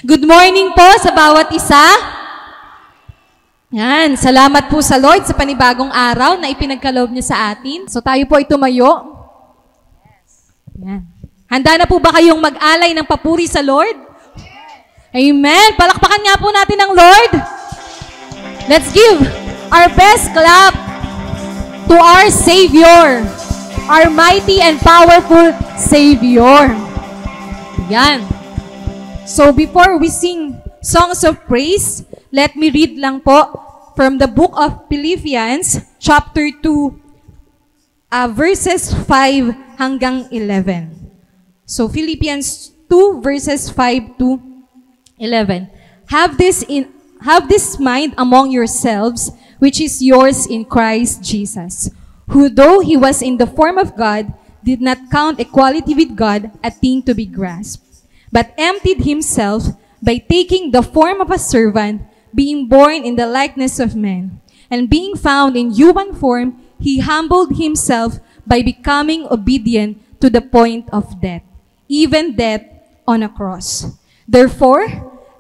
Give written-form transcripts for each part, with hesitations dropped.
Good morning po sa bawat isa. Yan, salamat po sa Lord sa panibagong araw na ipinagkaloob niya sa atin. So tayo po ay tumayo. Yan. Handa na po ba kayong mag-alay ng papuri sa Lord? Amen. Palakpakan nga po natin ang Lord. Let's give our best clap to our Savior, our mighty and powerful Savior. Yan. So before we sing songs of praise, let me read lang po from the book of Philippians, chapter 2, verses 5 hanggang 11. So Philippians 2, verses 5 to 11. Have this mind among yourselves, which is yours in Christ Jesus, who though he was in the form of God, did not count equality with God a thing to be grasped, but emptied himself by taking the form of a servant, being born in the likeness of men. And being found in human form, he humbled himself by becoming obedient to the point of death, even death on a cross. Therefore,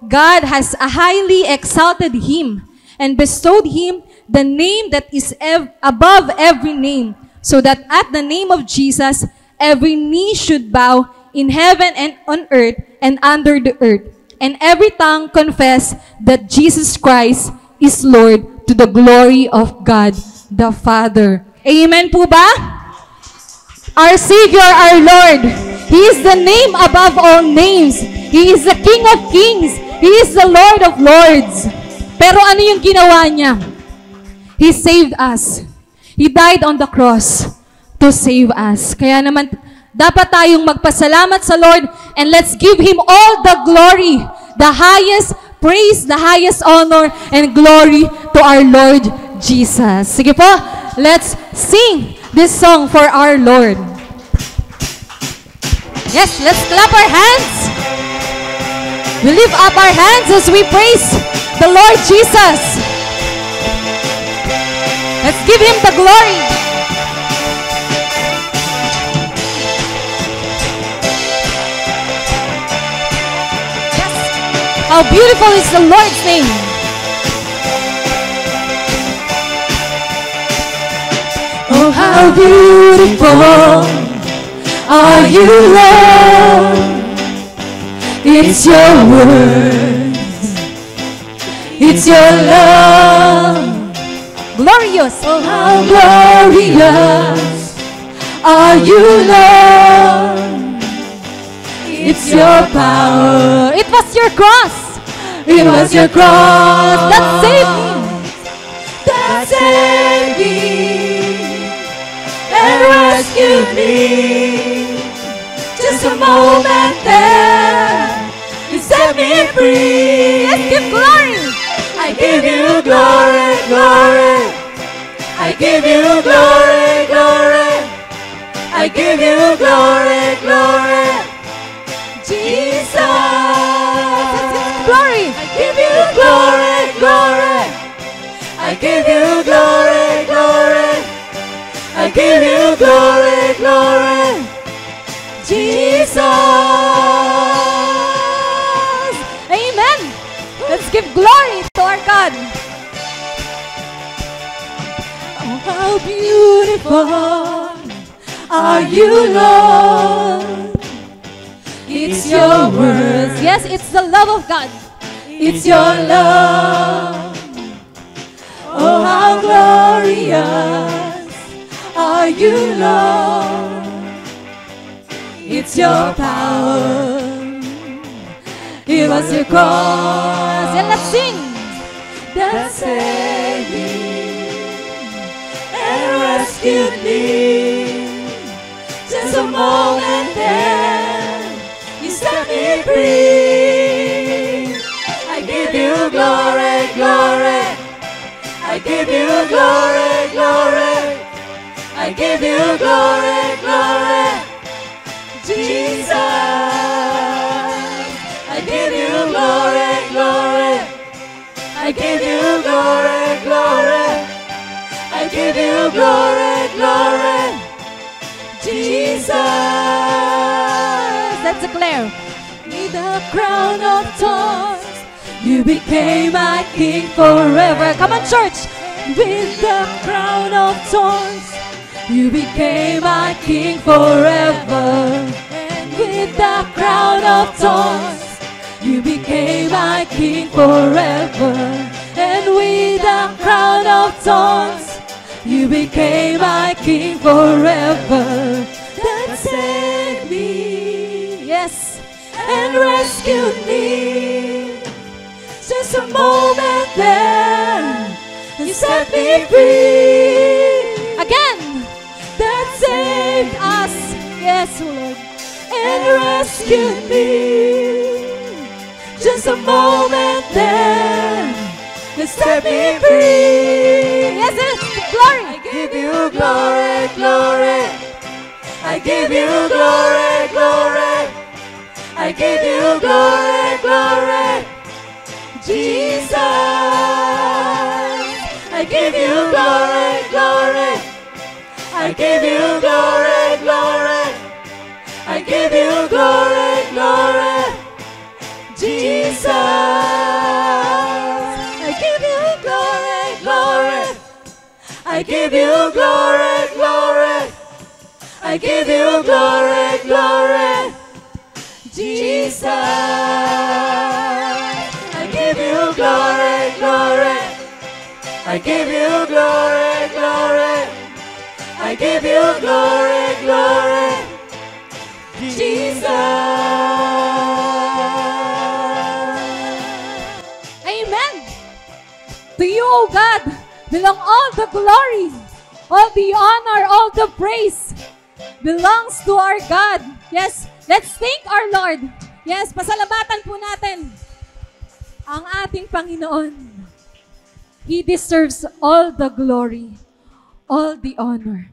God has highly exalted him and bestowed him the name that is above every name, so that at the name of Jesus, every knee should bow in heaven and on earth and under the earth, and every tongue confess that Jesus Christ is Lord, to the glory of God the Father. Amen po ba? Our Savior, our Lord, He is the name above all names. He is the King of kings. He is the Lord of lords. Pero ano yung ginawa niya? He saved us. He died on the cross to save us. Kaya naman, dapat tayong magpasalamat sa Lord, and let's give Him all the glory, the highest praise, the highest honor, and glory to our Lord Jesus. Sige po, let's sing this song for our Lord. Yes, let's clap our hands. We lift up our hands as we praise the Lord Jesus. Let's give Him the glory. How beautiful is the Lord's name. Oh, how beautiful are you, Lord. It's your word. It's your love. Glorious. Oh, how glorious are you, Lord. It's your power. It was your cross. It was your cross that saved me. That saved me and rescued me. Just a moment there, you set me free. Let's give glory. I give you glory, glory. I give you glory, glory. I give you glory, glory. Jesus, glory. I give you glory, glory. I give you glory, glory. I give you glory, glory. Jesus. Amen. Let's give glory to our God. Oh, how beautiful are you, Lord. It's your word. Yes, it's the love of God. It's your love. Oh, how glorious are you, Lord. It's your power. It was your cross. And let's sing. That saved me and rescued me. Just a moment there, you set me free. I give you glory, glory. I give you glory, glory. I give you glory, glory. Jesus, I give you glory, glory. I give you glory, glory. I give you glory, glory. Jesus, Let's declare. with the crown of thorns, you became my king forever. Come on, church! With the crown of thorns, you became my king forever. And with the crown of thorns, you became my king forever. And with the crown of thorns, you became my king forever. That saved me, yes, and rescued me. Just a moment there, you set me free. Again, that saved us, yes, Lord, and rescued me. Just a moment there, you set me free. Yes, yes, glory. I give you glory, glory. I give you glory, glory. I give you glory, glory. Jesus, I give you glory, glory. I give you glory, glory. I give you glory, glory. Jesus, I give you glory, glory. I give you glory, glory. I give you glory, glory. Jesus, I give you glory, glory. I give you glory, glory. I give you glory, glory. Jesus. Amen. To you, O God, belong all the glory, all the honor, all the praise belongs to our God. Yes, let's thank our Lord. Yes, pasalamatan po natin ang ating Panginoon. He deserves all the glory, all the honor.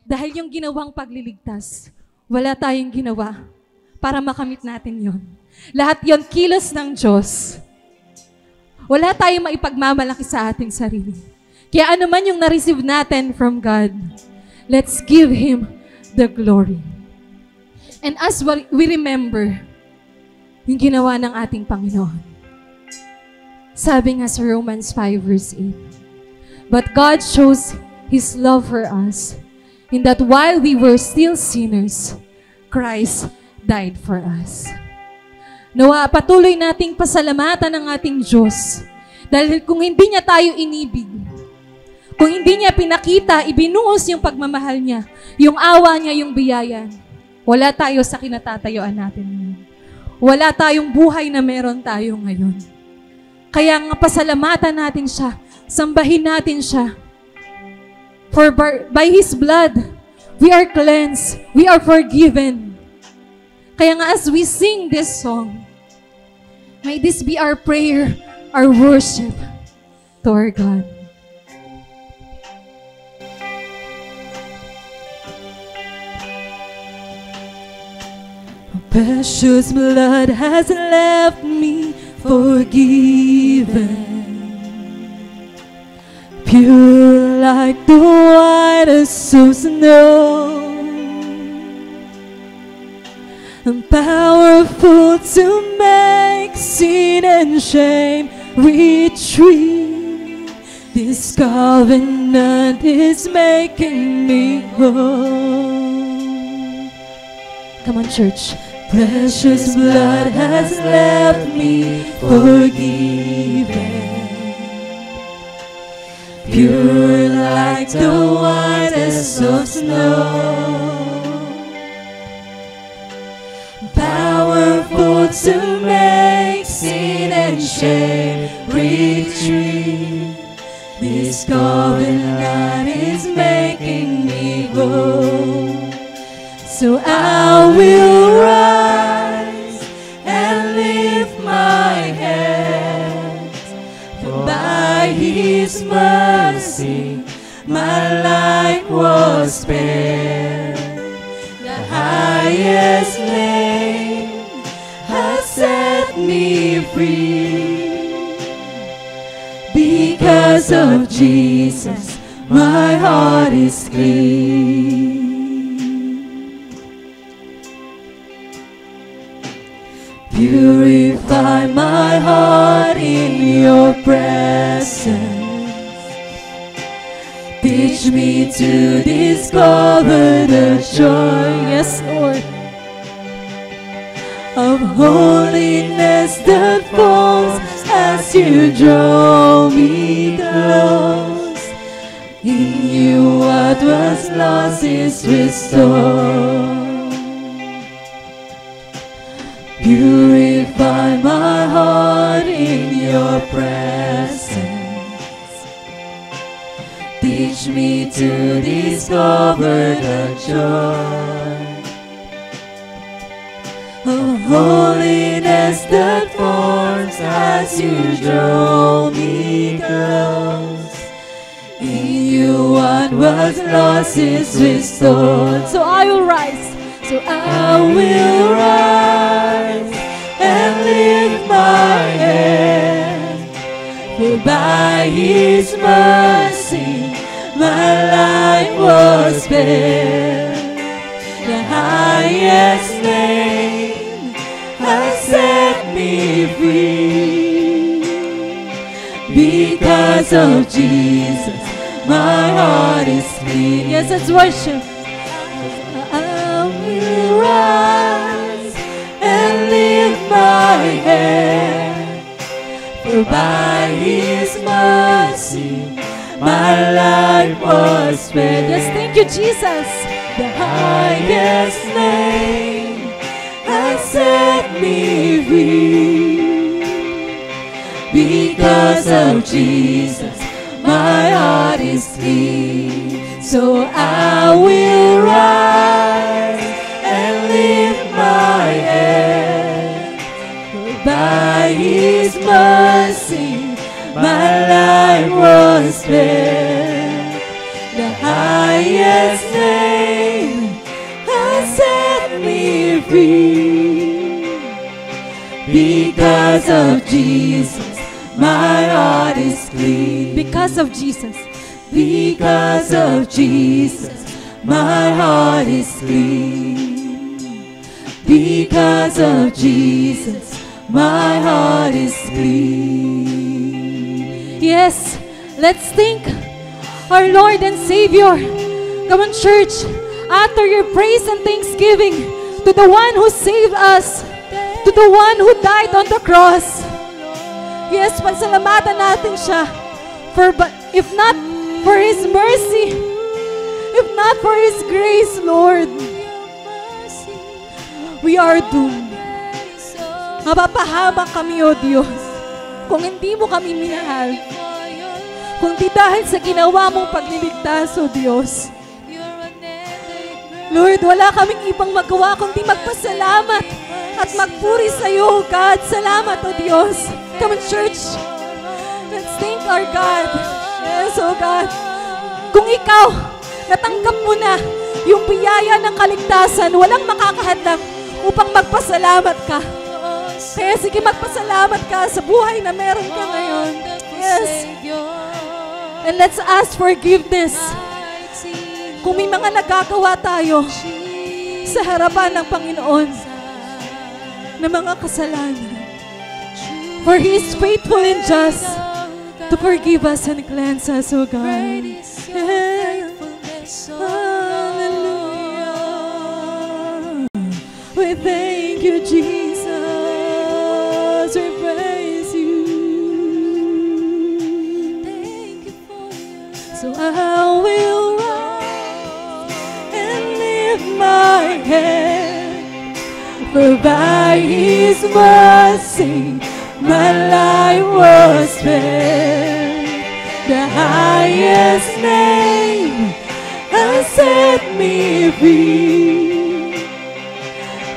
Dahil yung ginawang pagliligtas, wala tayong ginawa para makamit natin yon. Lahat yon kilos ng Diyos. Wala tayong maipagmamalaki sa ating sarili. Kaya ano man yung na-receive natin from God, let's give Him the glory. And as we remember yung ginawa ng ating Panginoon, sabi nga sa Romans 5 verse 8, but God shows His love for us in that while we were still sinners, Christ died for us. Nawa, patuloy nating pasalamatan ang ating Diyos. Dahil kung hindi niya tayo inibig, kung hindi niya pinakita, ibinuhos yung pagmamahal niya, yung awa niya, yung biyaya, wala tayo sa kinatatayuan natin ngayon. Wala tayong buhay na meron tayo ngayon. Kaya nga pasalamatan natin siya, sambahin natin siya. For by His blood, we are cleansed, we are forgiven. Kaya nga as we sing this song, may this be our prayer, our worship to our God. Precious blood has left me forgiven, pure like the whitest of snow, and powerful to make sin and shame retreat. This covenant is making me whole. Come on, church. Precious blood has left me forgiven, pure like the whitest of snow, powerful to make sin and shame retreat. This covenant is making me whole. So I will rise and lift my hands, for by His mercy my life was spared. The highest name has set me free. Because of Jesus, my heart is clean. Purify my heart in your presence. Teach me to discover the joy, Yes, Lord. of holiness that falls as you draw me close. In you what was lost is restored. Purify my heart in your presence. Teach me to discover the joy of holiness that forms as you draw me close. In you what was lost is restored. So I will rise. So I will rise and lift my head. For by His mercy my life was spared. The highest name has set me free. Because of Jesus, my heart is clean. Yes, let's worship. I will rise and lift my head. For by His mercy my life was spared. Yes, thank you, Jesus. The highest name has set me free. Because of Jesus, my heart is clean. So I will rise and lift my head. For by His mercy, my life was spared. The highest name has set me free. Because of Jesus, my heart is clean. Because of Jesus. Because of Jesus, my heart is clean. Because of Jesus, my heart is clean. Yes, let's thank our Lord and Savior. Come on, church, utter your praise and thanksgiving to the one who saved us, to the one who died on the cross. Yes, pasalamatan natin siya. If not for His mercy, if not for His grace, Lord, we are doomed. Mapapahamak kami, O Diyos, kung hindi mo kami minahal. Kung di dahil sa ginawa mong pagliligtas, O Diyos. Lord, wala kaming ibang magawa kundi magpasalamat at magpuri sa iyo, God. Salamat, O Diyos. Come on, church. Let's thank our God. Yes, O God. Kung ikaw, natanggap mo na yung biyaya ng kaligtasan, walang makakahadlang upang magpasalamat ka. Kaya sige, magpasalamat ka sa buhay na meron ka ngayon. Yes. And let's ask forgiveness. Kung may mga nagagawa tayo sa harapan ng Panginoon na mga kasalanan. For He is faithful and just to forgive us and cleanse us, O God. Hallelujah. We thank you, Jesus. We praise you. So I will rise and lift my head. For by His mercy my life was spared. The highest name has set me free.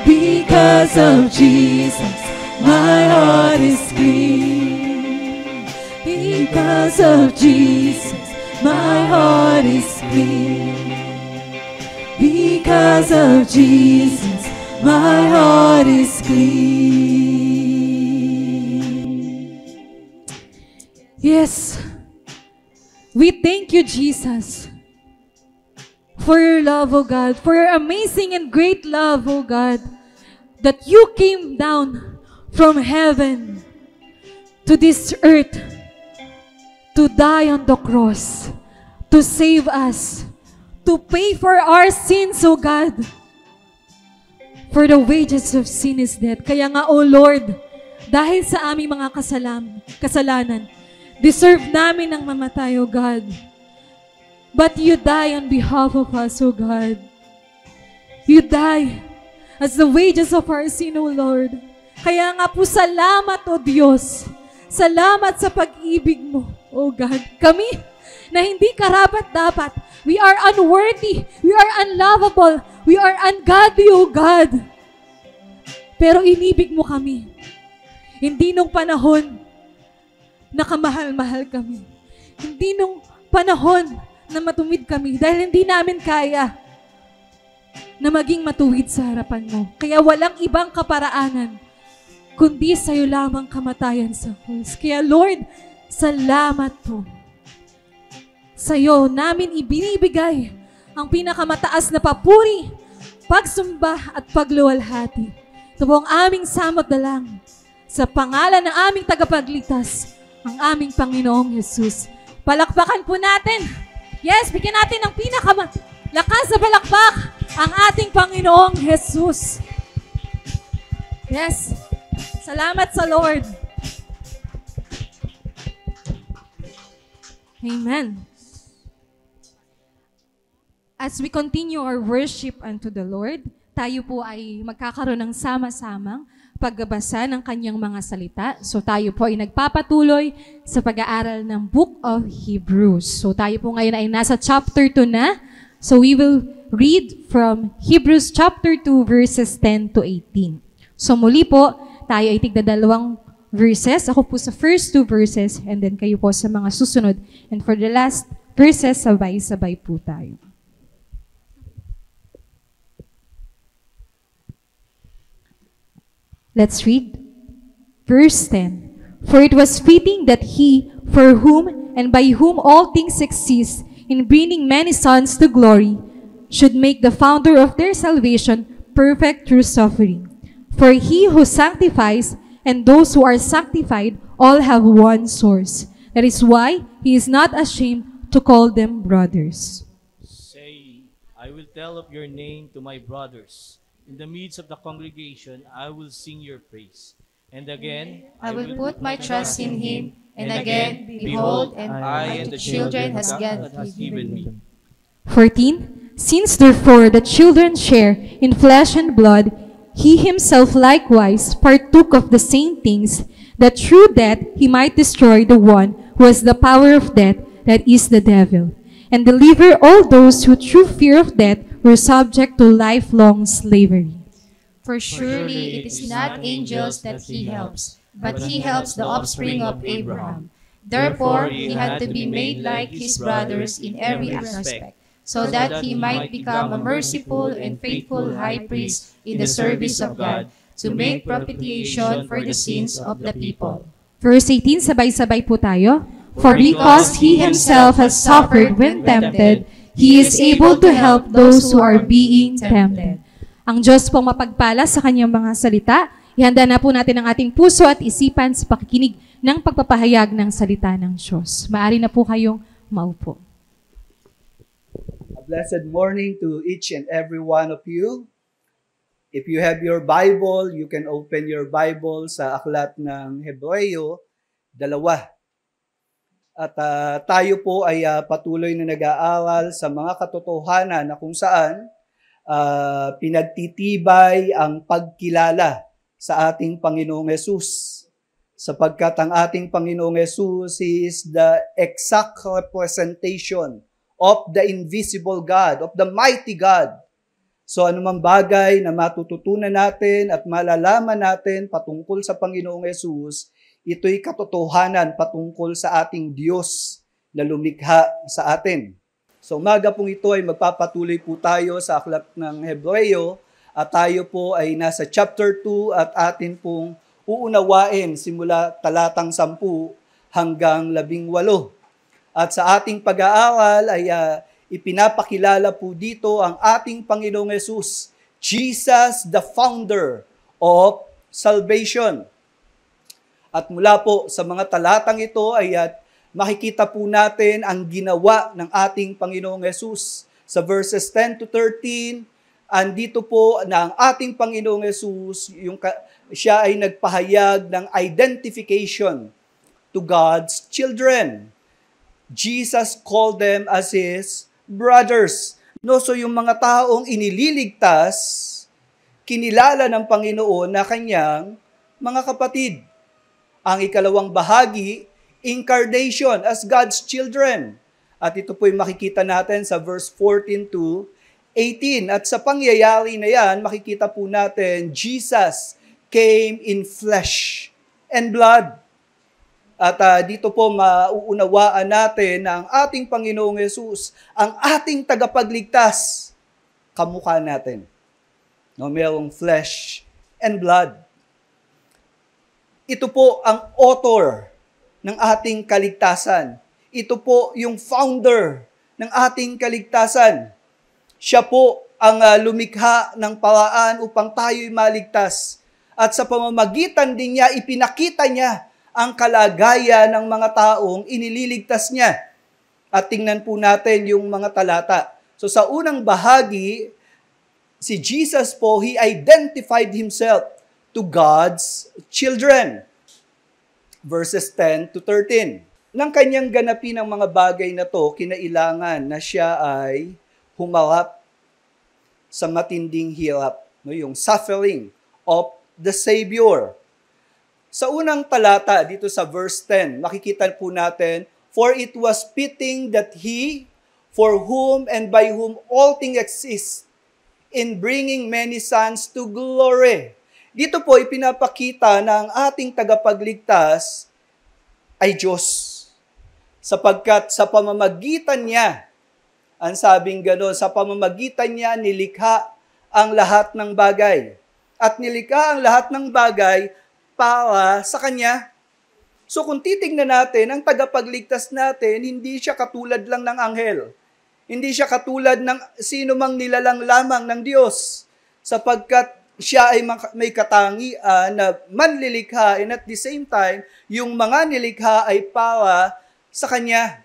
Because of Jesus, my heart is clean. Because of Jesus, my heart is clean. Because of Jesus, my heart is clean. Yes. We thank you, Jesus, for your love, O God, for your amazing and great love, O God, that you came down from heaven to this earth to die on the cross, to save us, to pay for our sins, O God. For the wages of sin is death. Kaya nga, O Lord, dahil sa aming mga kasalanan, deserve namin ang mamatay, O God. But you die on behalf of us, O God. You die as the wages of our sin, O Lord. Kaya nga po, salamat, O Diyos. Salamat sa pag-ibig mo, O God. Kami na hindi karapat-dapat. We are unworthy. We are unlovable. We are ungodly, O God. Pero inibig mo kami. Hindi nung panahon na kamahal-mahal kami. Hindi nung panahon na matuwid kami dahil hindi namin kaya na maging matuwid sa harapan mo. Kaya walang ibang kaparaanan kundi sa'yo lamang kamatayan sa krus. Kaya Lord, salamat po. Sa'yo namin ibinibigay ang pinakamataas na papuri, pagsumba at pagluwalhati. Ito po ang aming samot dalang sa pangalan ng aming tagapagligtas, ang aming Panginoong Jesus. Palakpakan po natin. Yes, bigyan natin ng lakas na palakpak ang ating Panginoong Jesus. Yes. Salamat sa Lord. Amen. As we continue our worship unto the Lord, tayo po ay magkakaroon ng sama-samang pagbabasa ng kanyang mga salita. So tayo po ay nagpapatuloy sa pag-aaral ng Book of Hebrews. So tayo po ngayon ay nasa chapter 2 na. So we will read from Hebrews chapter 2 verses 10 to 18. So muli po, tayo ay tigdadalawang verses. Ako po sa first 2 verses and then kayo po sa mga susunod. And for the last verses, sabay-sabay po tayo. Let's read. Verse 10. For it was fitting that he, for whom and by whom all things exist, in bringing many sons to glory, should make the founder of their salvation perfect through suffering. For he who sanctifies and those who are sanctified all have one source. That is why he is not ashamed to call them brothers. Say, I will tell of your name to my brothers. In the midst of the congregation, I will sing your praise. And again, I will put my trust in him. And again, behold, and I and the children has given me. 14. Since therefore the children share in flesh and blood, he himself likewise partook of the same things, that through death he might destroy the one who has the power of death, that is the devil, and deliver all those who through fear of death were subject to lifelong slavery. For surely it is not angels that he helps, but he helps the offspring of Abraham. Therefore he had to be made like his brothers in every aspect, so that he might become a merciful and faithful high priest in the service of God, to make propitiation for the sins of the people. Verse 18, sabay-sabay po tayo. For because he himself has suffered when tempted, he is able to help those who are being tempted. Ang Diyos pong mapagpala sa kanyang mga salita. Ihanda na po natin ang ating puso at isipan sa pakikinig ng pagpapahayag ng salita ng Diyos. Maaari na po kayong maupo. A blessed morning to each and every one of you. If you have your Bible, you can open your Bible sa aklat ng Hebreo 2. At tayo po ay patuloy na nag-aaral sa mga katotohanan na kung saan pinagtitibay ang pagkilala sa ating Panginoong Hesus. Sapagkat ang ating Panginoong Hesus is the exact representation of the invisible God, of the mighty God. So anumang bagay na matututunan natin at malalaman natin patungkol sa Panginoong Hesus, ito'y katotohanan patungkol sa ating Diyos na lumikha sa atin. So umaga pong ito ay magpapatuloy po tayo sa aklat ng Hebreo at tayo po ay nasa chapter 2 at atin pong uunawain simula talatang 10 hanggang 18. At sa ating pag-aaral ay ipinapakilala po dito ang ating Panginoong Hesus, Jesus the founder of salvation. At mula po sa mga talatang ito ay makikita po natin ang ginawa ng ating Panginoong Hesus. Sa verses 10 to 13, andito po na ang ating Panginoong Hesus, siya ay nagpahayag ng identification to God's children. Jesus called them as His brothers. No, so yung mga taong inililigtas, kinilala ng Panginoon na kanyang mga kapatid. Ang ikalawang bahagi, incarnation as God's children. At ito po'y makikita natin sa verse 14 to 18. At sa pangyayari na yan, makikita po natin, Jesus came in flesh and blood. At dito po mauunawaan natin na ang ating Panginoong Hesus, ang ating tagapagligtas, kamukha natin. No, mayroong flesh and blood. Ito po ang author ng ating kaligtasan. Ito po yung founder ng ating kaligtasan. Siya po ang lumikha ng paraan upang tayo'y maligtas. At sa pamamagitan din niya, ipinakita niya ang kalagayan ng mga taong inililigtas niya. At tingnan po natin yung mga talata. So sa unang bahagi, si Jesus po, He identified Himself to God's children. Verses 10 to 13. Nang kanyang ganapin ang mga bagay na to, kinailangan na siya ay humarap sa matinding hirap, no, yung suffering of the Savior. Sa unang talata, dito sa verse 10, makikita po natin, for it was fitting that He, for whom and by whom all things exist, in bringing many sons to glory. Dito po ipinapakita na ang ating tagapagligtas ay Diyos. Sapagkat sa pamamagitan niya, ang sabing gano'n, sa pamamagitan niya nilikha ang lahat ng bagay. At nilikha ang lahat ng bagay para sa Kanya. So kung titingnan natin, ang tagapagligtas natin, hindi siya katulad lang ng anghel. Hindi siya katulad ng sino mang nilalang lamang ng Diyos. Sapagkat siya ay may katangian na manlilikha and at the same time, yung mga nilikha ay para sa Kanya.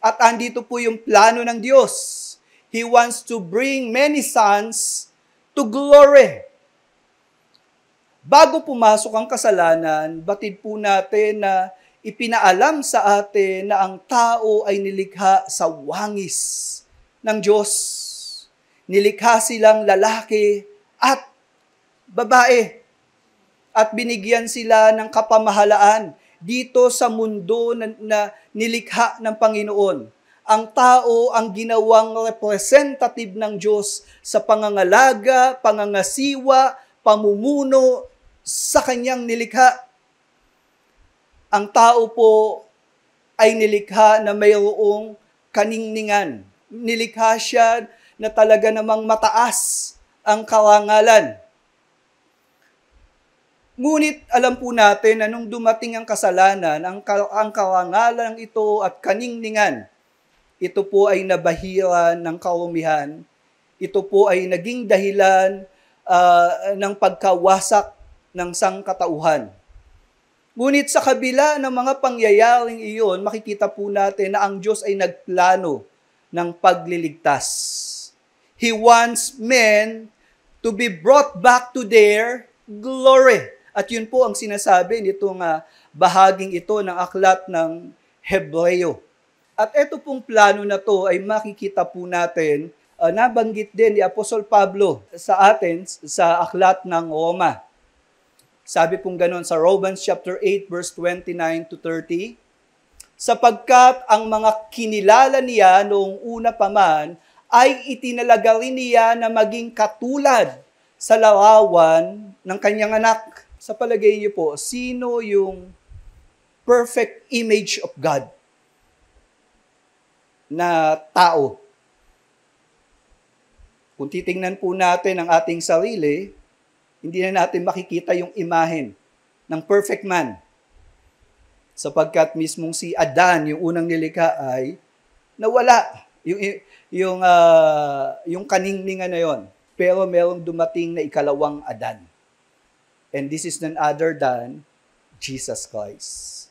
At andito po yung plano ng Diyos. He wants to bring many sons to glory. Bago pumasok ang kasalanan, batid po natin na ipinaalam sa atin na ang tao ay nilikha sa wangis ng Diyos. Nilikha silang lalaki at babae. At binigyan sila ng kapamahalaan dito sa mundo na nilikha ng Panginoon. Ang tao ang ginawang representative ng Diyos sa pangangalaga, pangangasiwa, pamumuno sa Kanyang nilikha. Ang tao po ay nilikha na mayroong kaningningan. Nilikha siya na talaga namang mataas ang karangalan. Ngunit alam po natin na nung dumating ang kasalanan, ang karangalan ito at kaningningan, ito po ay nabahiran ng kaumihan. Ito po ay naging dahilan ng pagkawasak ng sangkatauhan. Ngunit sa kabila ng mga pangyayaring iyon, makikita po natin na ang Diyos ay nagplano ng pagliligtas. He wants men to be brought back to their glory. At yun po ang sinasabi nitong bahaging ito ng aklat ng Hebreo. At ito pong plano na to ay makikita po natin, nabanggit din ni Apostol Pablo sa atin sa aklat ng Roma. Sabi pong ganon sa Romans chapter 8 verse 29 to 30, sapagkat ang mga kinilala niya noong una pa man ay itinalaga rin niya na maging katulad sa larawan ng kanyang anak. Sa palagay niyo po, sino yung perfect image of God na tao? Kung titingnan po natin ang ating sarili, hindi na natin makikita yung imahen ng perfect man. Sapagkat mismong si Adan, yung unang nilikha ay nawala. Yung kaningningan na yon. Pero merong dumating na ikalawang Adan. And this is none other than Jesus Christ.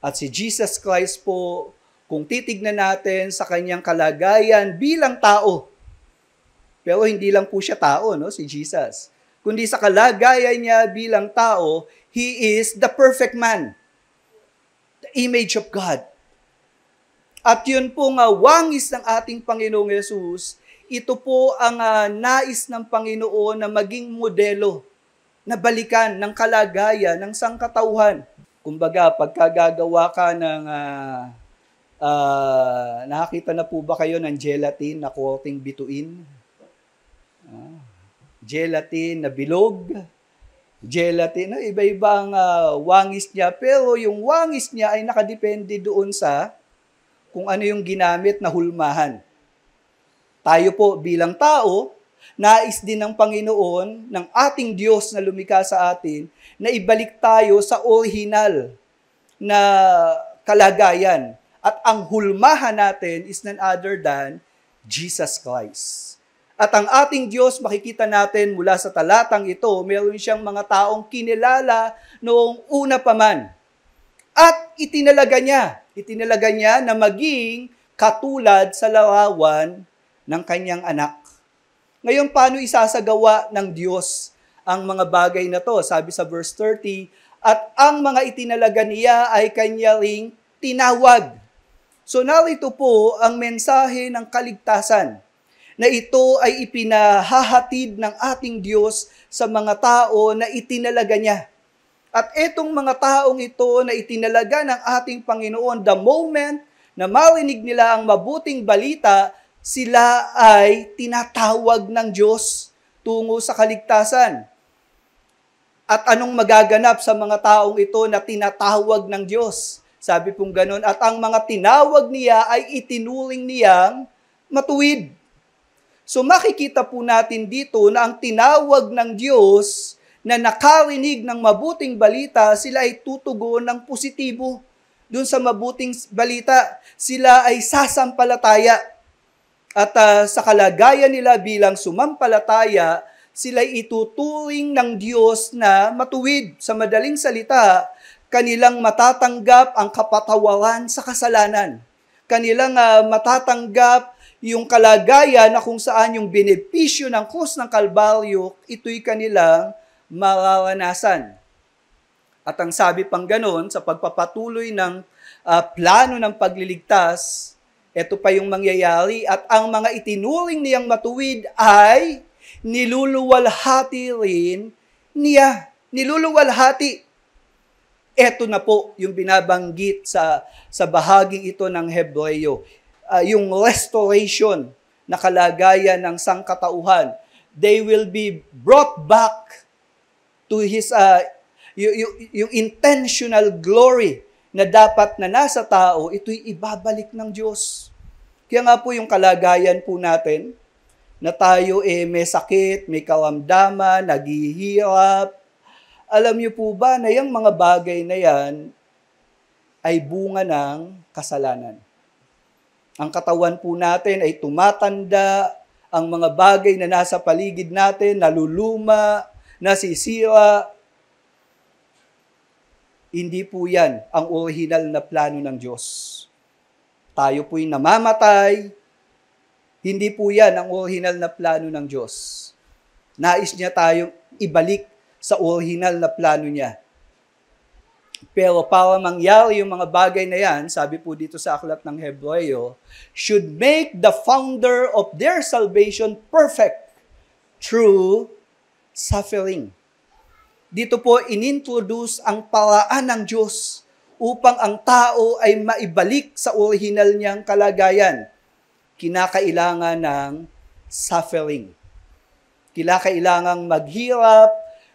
At si Jesus Christ po, kung titignan natin sa kanyang kalagayan bilang tao, pero hindi lang po siya tao, no, si Jesus. Kundi sa kalagayan niya bilang tao, He is the perfect man, the image of God. At yun po nga wangis ng ating Panginoong Yesus, ito po ang nais ng Panginoon na maging modelo, na balikan ng kalagayan ng sangkatauhan. Kumbaga, pagkagagawa ka ng, nakakita na po ba kayo ng gelatin na coating bituin? Gelatin na bilog, gelatin, iba-iba ang wangis niya, pero yung wangis niya ay nakadepende doon sa kung ano yung ginamit na hulmahan. Tayo po bilang tao, nais din ng Panginoon, ng ating Diyos na lumikha sa atin, na ibalik tayo sa original na kalagayan. At ang hulmahan natin is none other than Jesus Christ. At ang ating Diyos, makikita natin mula sa talatang ito, meron siyang mga taong kinilala noong una pa man. At itinalaga niya na maging katulad sa larawan ng kanyang anak. Ngayon, paano isasagawa ng Diyos ang mga bagay na to? Sabi sa verse 30, at ang mga itinalaga niya ay kanya ring tinawag. So narito po ang mensahe ng kaligtasan, na ito ay ipinahahatid ng ating Diyos sa mga tao na itinalaga niya. At itong mga taong ito na itinalaga ng ating Panginoon, the moment na marinig nila ang mabuting balita, sila ay tinatawag ng Diyos tungo sa kaligtasan. At anong magaganap sa mga taong ito na tinatawag ng Diyos? Sabi pong ganun, at ang mga tinawag niya ay itinuring niyang matuwid. So makikita po natin dito na ang tinawag ng Diyos na nakarinig ng mabuting balita, sila ay tutugon ng positibo. Doon sa mabuting balita, sila ay sasampalataya. At sa kalagayan nila bilang sumampalataya, sila ay ituturing ng Diyos na matuwid. Sa madaling salita, kanilang matatanggap ang kapatawaran sa kasalanan. Kanilang matatanggap yung kalagayan na kung saan yung benepisyo ng krus ng Kalbaryo, ito'y kanilang mararanasan. At ang sabi pang ganon, sa pagpapatuloy ng plano ng pagliligtas, ito pa yung mangyayari, at ang mga itinuring niyang matuwid ay niluluwalhati rin niya. Niluluwalhati. Ito na po yung binabanggit sa bahaging ito ng Hebreo. Yung restoration na kalagayan ng sangkatauhan. They will be brought back to His, yung intentional glory na dapat na nasa tao, ito'y ibabalik ng Diyos. Kaya nga po yung kalagayan po natin, na tayo may sakit, may karamdaman, naghihirap. Alam niyo po ba na yung mga bagay na yan ay bunga ng kasalanan? Ang katawan po natin ay tumatanda, ang mga bagay na nasa paligid natin, naluluma, nasisira. Hindi po yan ang original na plano ng Diyos. Tayo po'y namamatay, hindi po yan ang original na plano ng Diyos. Nais niya tayong ibalik sa original na plano niya. Pero para mangyari yung mga bagay na yan, sabi po dito sa aklat ng Hebreo, should make the founder of their salvation perfect through suffering. Dito po inintroduce ang paraan ng Diyos upang ang tao ay maibalik sa original niyang kalagayan. Kinakailangan ng suffering. Kinakailangang maghirap,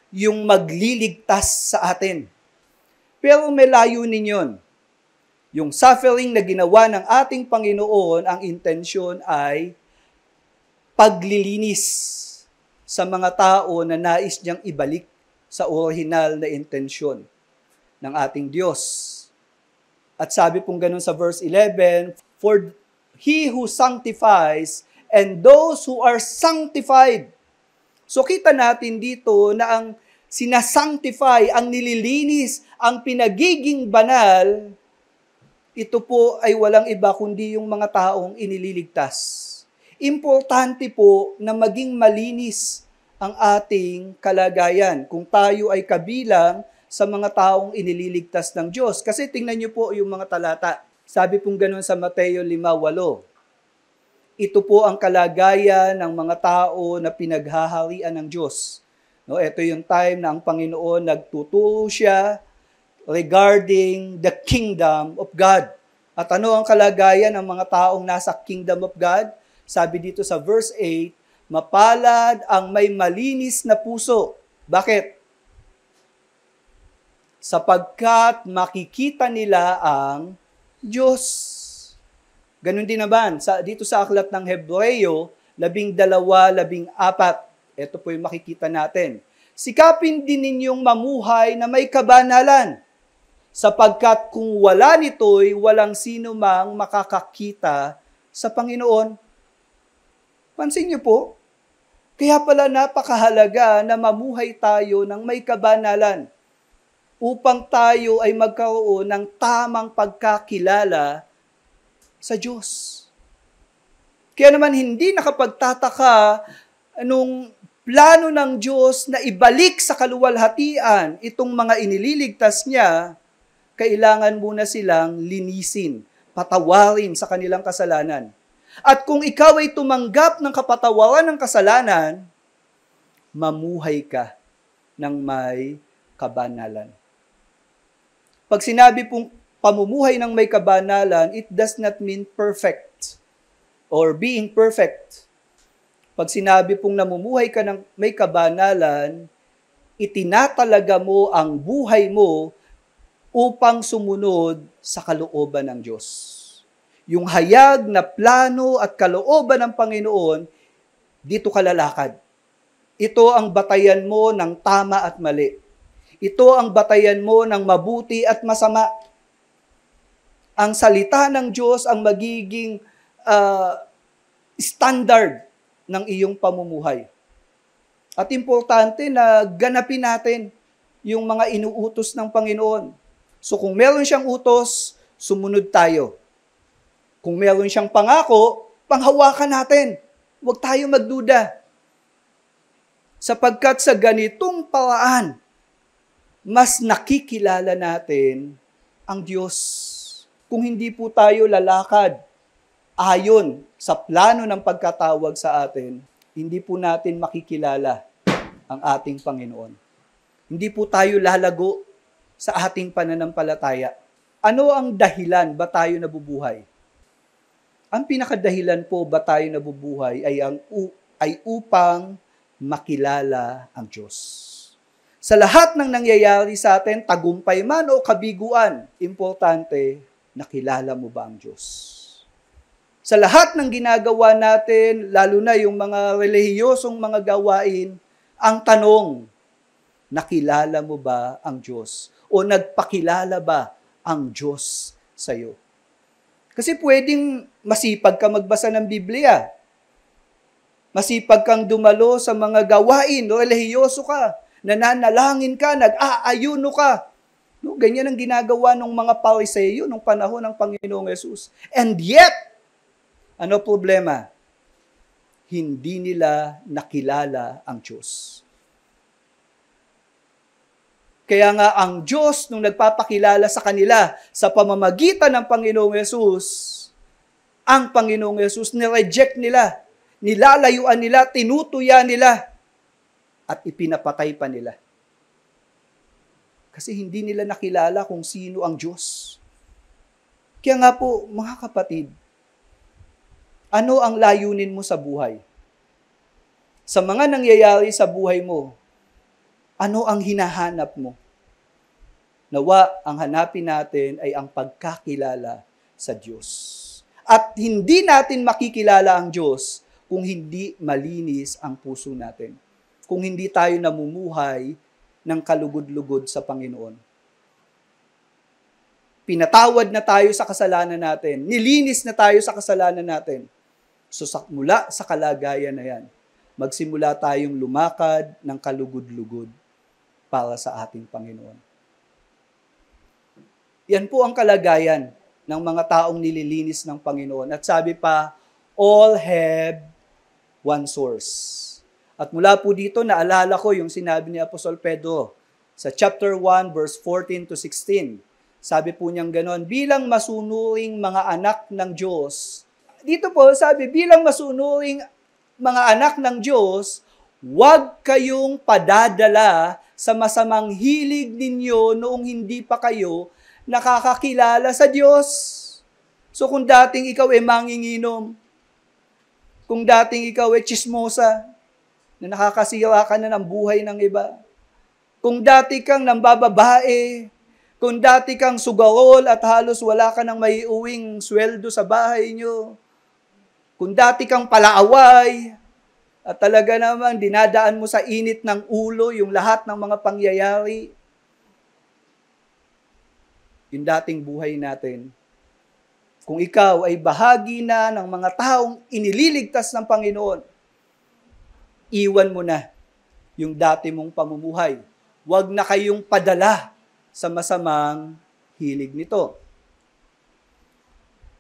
yung magliligtas sa atin. Pero may layunin yun. Yung suffering na ginawa ng ating Panginoon, ang intensyon ay paglilinis sa mga tao na nais niyang ibalik sa original na intensyon ng ating Diyos. At sabi pong ganun sa verse 11, for He who sanctifies and those who are sanctified. So kita natin dito na ang sinasanctify, ang nililinis, ang pinagiging banal, ito po ay walang iba kundi yung mga taong inililigtas. Importante po na maging malinis ang ating kalagayan kung tayo ay kabilang sa mga taong inililigtas ng Diyos. Kasi tingnan niyo po yung mga talata. Sabi pong ganun sa Mateo 5:8. Ito po ang kalagayan ng mga tao na pinaghaharian ng Diyos. No, ito yung time na ang Panginoon nagtuturo siya regarding the kingdom of God. At ano ang kalagayan ng mga taong nasa kingdom of God? Sabi dito sa verse 8, mapalad ang may malinis na puso. Bakit? Sapagkat makikita nila ang Diyos. Ganun din naman, dito sa aklat ng Hebreo, 12:14. Ito po yung makikita natin. Sikapin din ninyong mamuhay na may kabanalan, sapagkat kung wala nito'y walang sino mang makakakita sa Panginoon. Pansin niyo po, kaya pala napakahalaga na mamuhay tayo ng may kabanalan upang tayo ay magkaroon ng tamang pagkakilala sa Diyos. Kaya naman hindi nakapagtataka nung plano ng Diyos na ibalik sa kaluwalhatian itong mga inililigtas niya, kailangan muna silang linisin, patawarin sa kanilang kasalanan. At kung ikaw ay tumanggap ng kapatawaran ng kasalanan, mamuhay ka ng may kabanalan. Pag sinabi pong pamumuhay ng may kabanalan, it does not mean perfect or being perfect. Pag sinabi pong namumuhay ka ng may kabanalan, itinatalaga mo ang buhay mo upang sumunod sa kalooban ng Diyos. Yung hayag na plano at kalooban ng Panginoon, dito ka lalakad. Ito ang batayan mo ng tama at mali. Ito ang batayan mo ng mabuti at masama. Ang salita ng Diyos ang magiging standard ng iyong pamumuhay. At importante na ganapin natin yung mga inuutos ng Panginoon. So kung meron siyang utos, sumunod tayo. Kung meron siyang pangako, panghawakan natin. Huwag tayo magduda. Sapagkat sa ganitong paraan, mas nakikilala natin ang Diyos. Kung hindi po tayo lalakad ayon sa plano ng pagkatawag sa atin, hindi po natin makikilala ang ating Panginoon. Hindi po tayo lalago sa ating pananampalataya. Ano ang dahilan ba tayo nabubuhay? Ang pinakadahilan po ba tayo nabubuhay ay upang makilala ang Diyos. Sa lahat ng nangyayari sa atin, tagumpay man o kabiguan, importante, nakilala mo ba ang Diyos? Sa lahat ng ginagawa natin, lalo na yung mga relihiyosong mga gawain, ang tanong, nakilala mo ba ang Diyos? O nagpakilala ba ang Diyos sa iyo? Kasi pwedeng masipag ka magbasa ng Biblia. Masipag kang dumalo sa mga gawain, relihiyoso ka, nananalangin ka, nag-aayuno ka. No, ganyan ang ginagawa ng mga Pariseyo nung panahon ng Panginoong Yesus. And yet, ano problema? Hindi nila nakilala ang Diyos. Kaya nga ang Diyos, nung nagpapakilala sa kanila sa pamamagitan ng Panginoong Yesus, ang Panginoong Yesus nireject nila, nilalayuan nila, tinutuya nila, at ipinapatay pa nila. Kasi hindi nila nakilala kung sino ang Diyos. Kaya nga po, mga kapatid, ano ang layunin mo sa buhay? Sa mga nangyayari sa buhay mo, ano ang hinahanap mo? Nawa, ang hanapin natin ay ang pagkakilala sa Diyos. At hindi natin makikilala ang Diyos kung hindi malinis ang puso natin. Kung hindi tayo namumuhay ng kalugod-lugod sa Panginoon. Pinatawad na tayo sa kasalanan natin. Nilinis na tayo sa kasalanan natin. So mula sa kalagayan na yan, magsimula tayong lumakad ng kalugod-lugod. para sa ating Panginoon. Yan po ang kalagayan ng mga taong nililinis ng Panginoon. At sabi pa, all have one source. At mula po dito, naalala ko yung sinabi ni Apostol Pedro sa chapter 1, verse 14 to 16. Sabi po niyang ganon, bilang masunuring mga anak ng Diyos. Dito po, sabi, bilang masunuring mga anak ng Diyos, huwag kayong padadala sa masamang hilig ninyo noong hindi pa kayo nakakakilala sa Diyos. So kung dating ikaw ay manginginom, kung dating ikaw ay chismosa, na nakakasira ka na ng buhay ng iba, kung dati kang nambababae, kung dati kang sugarol at halos wala ka nang maiuwing sweldo sa bahay nyo, kung dati kang palaaway, at talaga namang dinadaan mo sa init ng ulo yung lahat ng mga pangyayari, yung dating buhay natin. Kung ikaw ay bahagi na ng mga taong inililigtas ng Panginoon, iwan mo na yung dati mong pamumuhay. Huwag na kayong padala sa masamang hilig nito.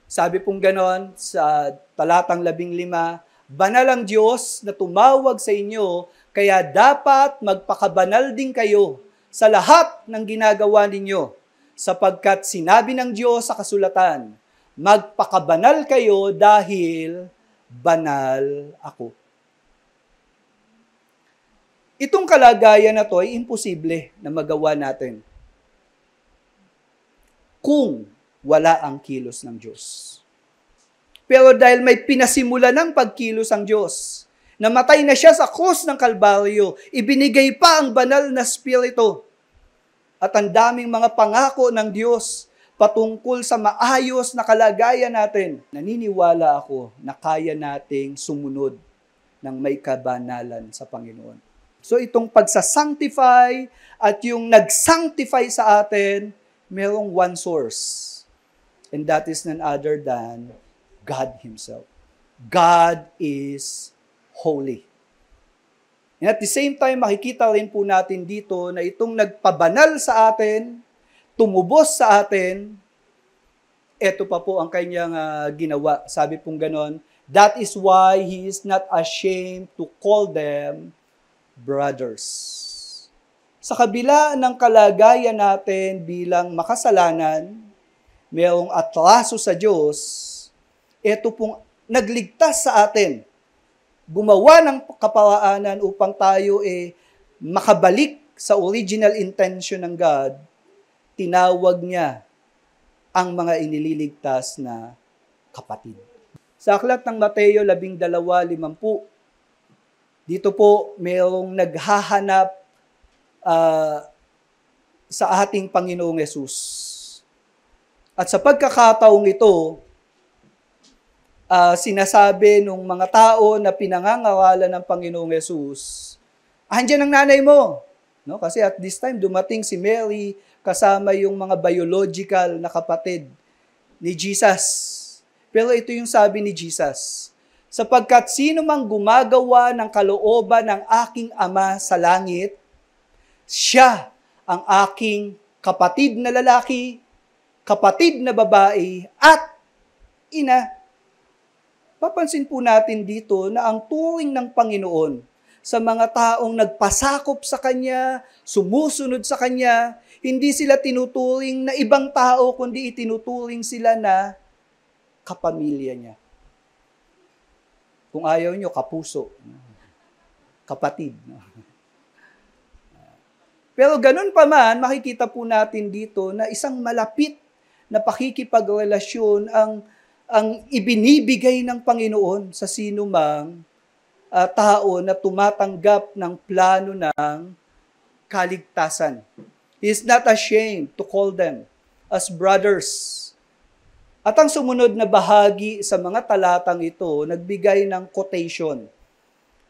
Sabi pong ganon sa talatang 15, banal ang Diyos na tumawag sa inyo, kaya dapat magpakabanal din kayo sa lahat ng ginagawa ninyo, sapagkat sinabi ng Diyos sa kasulatan, magpakabanal kayo dahil banal ako. Itong kalagayan na to ay imposible na magawa natin kung wala ang kilos ng Diyos. Pero dahil may pinasimula ng pagkilos ang Diyos, namatay na siya sa krus ng Kalbaryo, ibinigay pa ang banal na Espiritu, at ang daming mga pangako ng Diyos patungkol sa maayos na kalagayan natin. Naniniwala ako na kaya nating sumunod ng may kabanalan sa Panginoon. So itong pagsasanctify at yung nagsanctify sa atin, merong one source. And that is none other than God Himself. God is holy. And at the same time, makikita rin po natin dito na itong nagpabanal sa atin, tumubos sa atin, eto pa po ang kanyang ginawa. Sabi pong ganon, that is why He is not ashamed to call them brothers. Sa kabila ng kalagayan natin bilang makasalanan, mayroong atraso sa Diyos, eto pong nagligtas sa atin, gumawa ng kapawaanan upang tayo makabalik sa original intention ng God, tinawag niya ang mga inililigtas na kapatid. Sa aklat ng Mateo 12:50, dito po mayroong naghahanap sa ating Panginoong Yesus. At sa pagkakataong ito, sinasabi nung mga tao na pinangangawalan ng Panginoong Yesus, andyan ang nanay mo. No? Kasi at this time, dumating si Mary kasama yung mga biological na kapatid ni Jesus. Pero ito yung sabi ni Jesus, sapagkat sino mang gumagawa ng kalooban ng aking Ama sa langit, siya ang aking kapatid na lalaki, kapatid na babae, at ina. Papansin po natin dito na ang turing ng Panginoon sa mga taong nagpasakop sa Kanya, sumusunod sa Kanya, hindi sila tinuturing na ibang tao, kundi itinuturing sila na kapamilya niya. Kung ayaw nyo, kapuso, kapatid. Pero ganun pa man, makikita po natin dito na isang malapit na pakikipagrelasyon ang ibinibigay ng Panginoon sa sinumang tao na tumatanggap ng plano ng kaligtasan. He is not ashamed to call them as brothers. At ang sumunod na bahagi sa mga talatang ito, nagbigay ng quotation.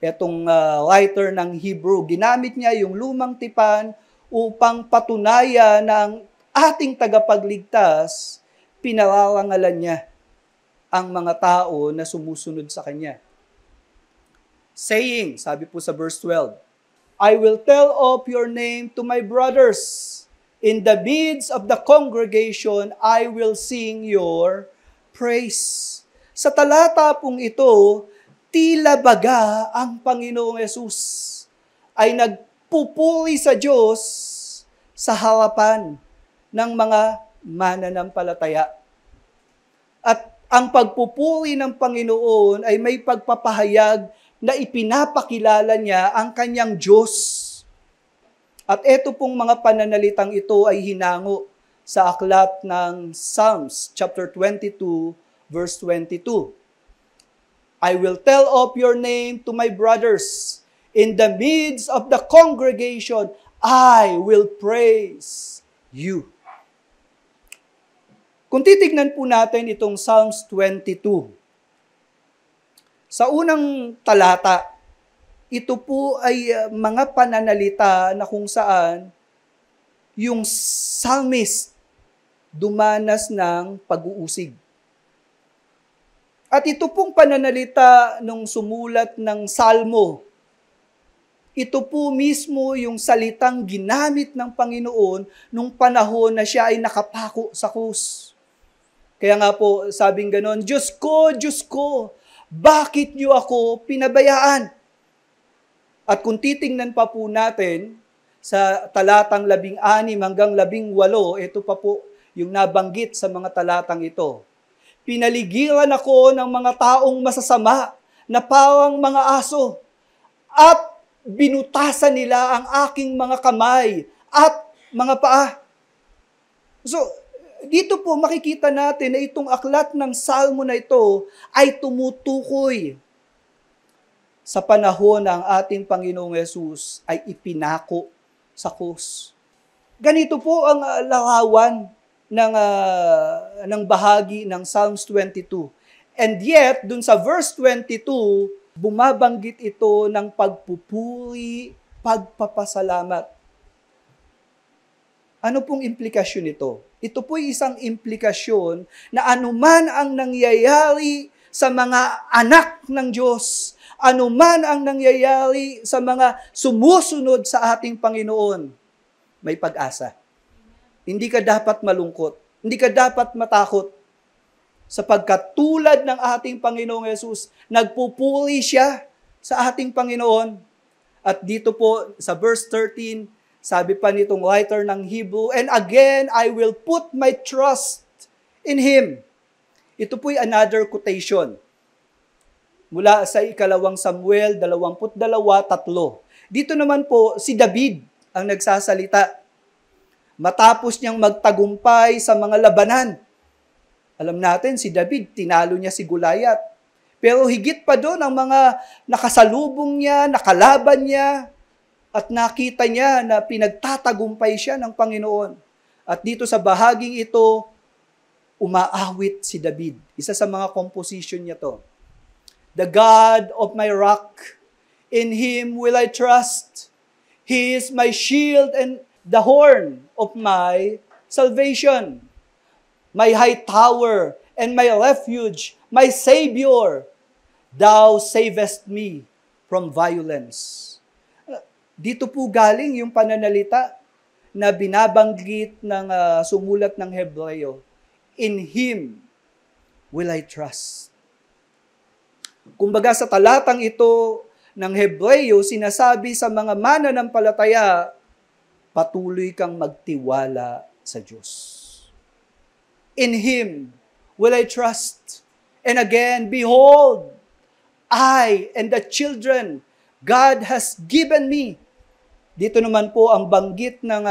Etong writer ng Hebrew, ginamit niya yung lumang tipan upang patunayan na ang ating tagapagligtas, pinararangalan niya ang mga tao na sumusunod sa Kanya. Saying, sabi po sa verse 12, I will tell of your name to my brothers. In the midst of the congregation, I will sing your praise. Sa talata pong ito, tila baga ang Panginoong Yesus ay nagpupuri sa Diyos sa harapan ng mga mananampalataya. At ang pagpupuri ng Panginoon ay may pagpapahayag na ipinapakilala niya ang kanyang Diyos. At ito pong mga pananalitang ito ay hinango sa aklat ng Psalms, chapter 22, verse 22. I will tell of your name to my brothers. In the midst of the congregation, I will praise you. Kung titignan po natin itong Psalms 22, sa unang talata, ito po ay mga pananalita na kung saan yung psalmist dumanas ng pag-uusig. At ito pong pananalita nung sumulat ng salmo, ito po mismo yung salitang ginamit ng Panginoon nung panahon na siya ay nakapako sa krus. Kaya nga po, sabing ganon, Diyos ko, bakit niyo ako pinabayaan? At kung titingnan pa po natin sa talatang 16 hanggang 18, ito pa po yung nabanggit sa mga talatang ito. Pinaligiran ako ng mga taong masasama na parang mga aso at binutasan nila ang aking mga kamay at mga paa. So, dito po makikita natin na itong aklat ng salmo na ito ay tumutukoy sa panahon ng ating Panginoong Yesus ay ipinako sa krus. Ganito po ang larawan ng bahagi ng Psalms 22. And yet, dun sa verse 22, bumabanggit ito ng pagpupuri, pagpapasalamat. Ano pong implikasyon nito? Ito po isang implikasyon na anuman ang nangyayari sa mga anak ng Diyos, anuman ang nangyayari sa mga sumusunod sa ating Panginoon, may pag-asa. Hindi ka dapat malungkot. Hindi ka dapat matakot. Sapagkat tulad ng ating Panginoong Yesus, nagpupuri siya sa ating Panginoon. At dito po sa verse 13, sabi pa nitong writer ng Hebrew, and again, I will put my trust in Him. Ito po'y another quotation. Mula sa 2 Samuel 22:3. Dito naman po, si David ang nagsasalita. Matapos niyang magtagumpay sa mga labanan. Alam natin, si David, tinalo niya si Goliath. Pero higit pa doon ang mga nakasalubong niya, nakalaban niya, at nakita niya na pinagtatagumpay siya ng Panginoon. At dito sa bahaging ito, umaawit si David. Isa sa mga composition niya to. The God of my rock, in Him will I trust. He is my shield and the horn of my salvation. My high tower and my refuge, my Savior. Thou savest me from violence. Dito po galing yung pananalita na binabanggit ng sumulat ng Hebreo. In Him will I trust. Kumbaga sa talatang ito ng Hebreo, sinasabi sa mga mananampalataya, patuloy kang magtiwala sa Diyos. In Him will I trust. And again, behold, I and the children God has given me. Dito naman po ang banggit ng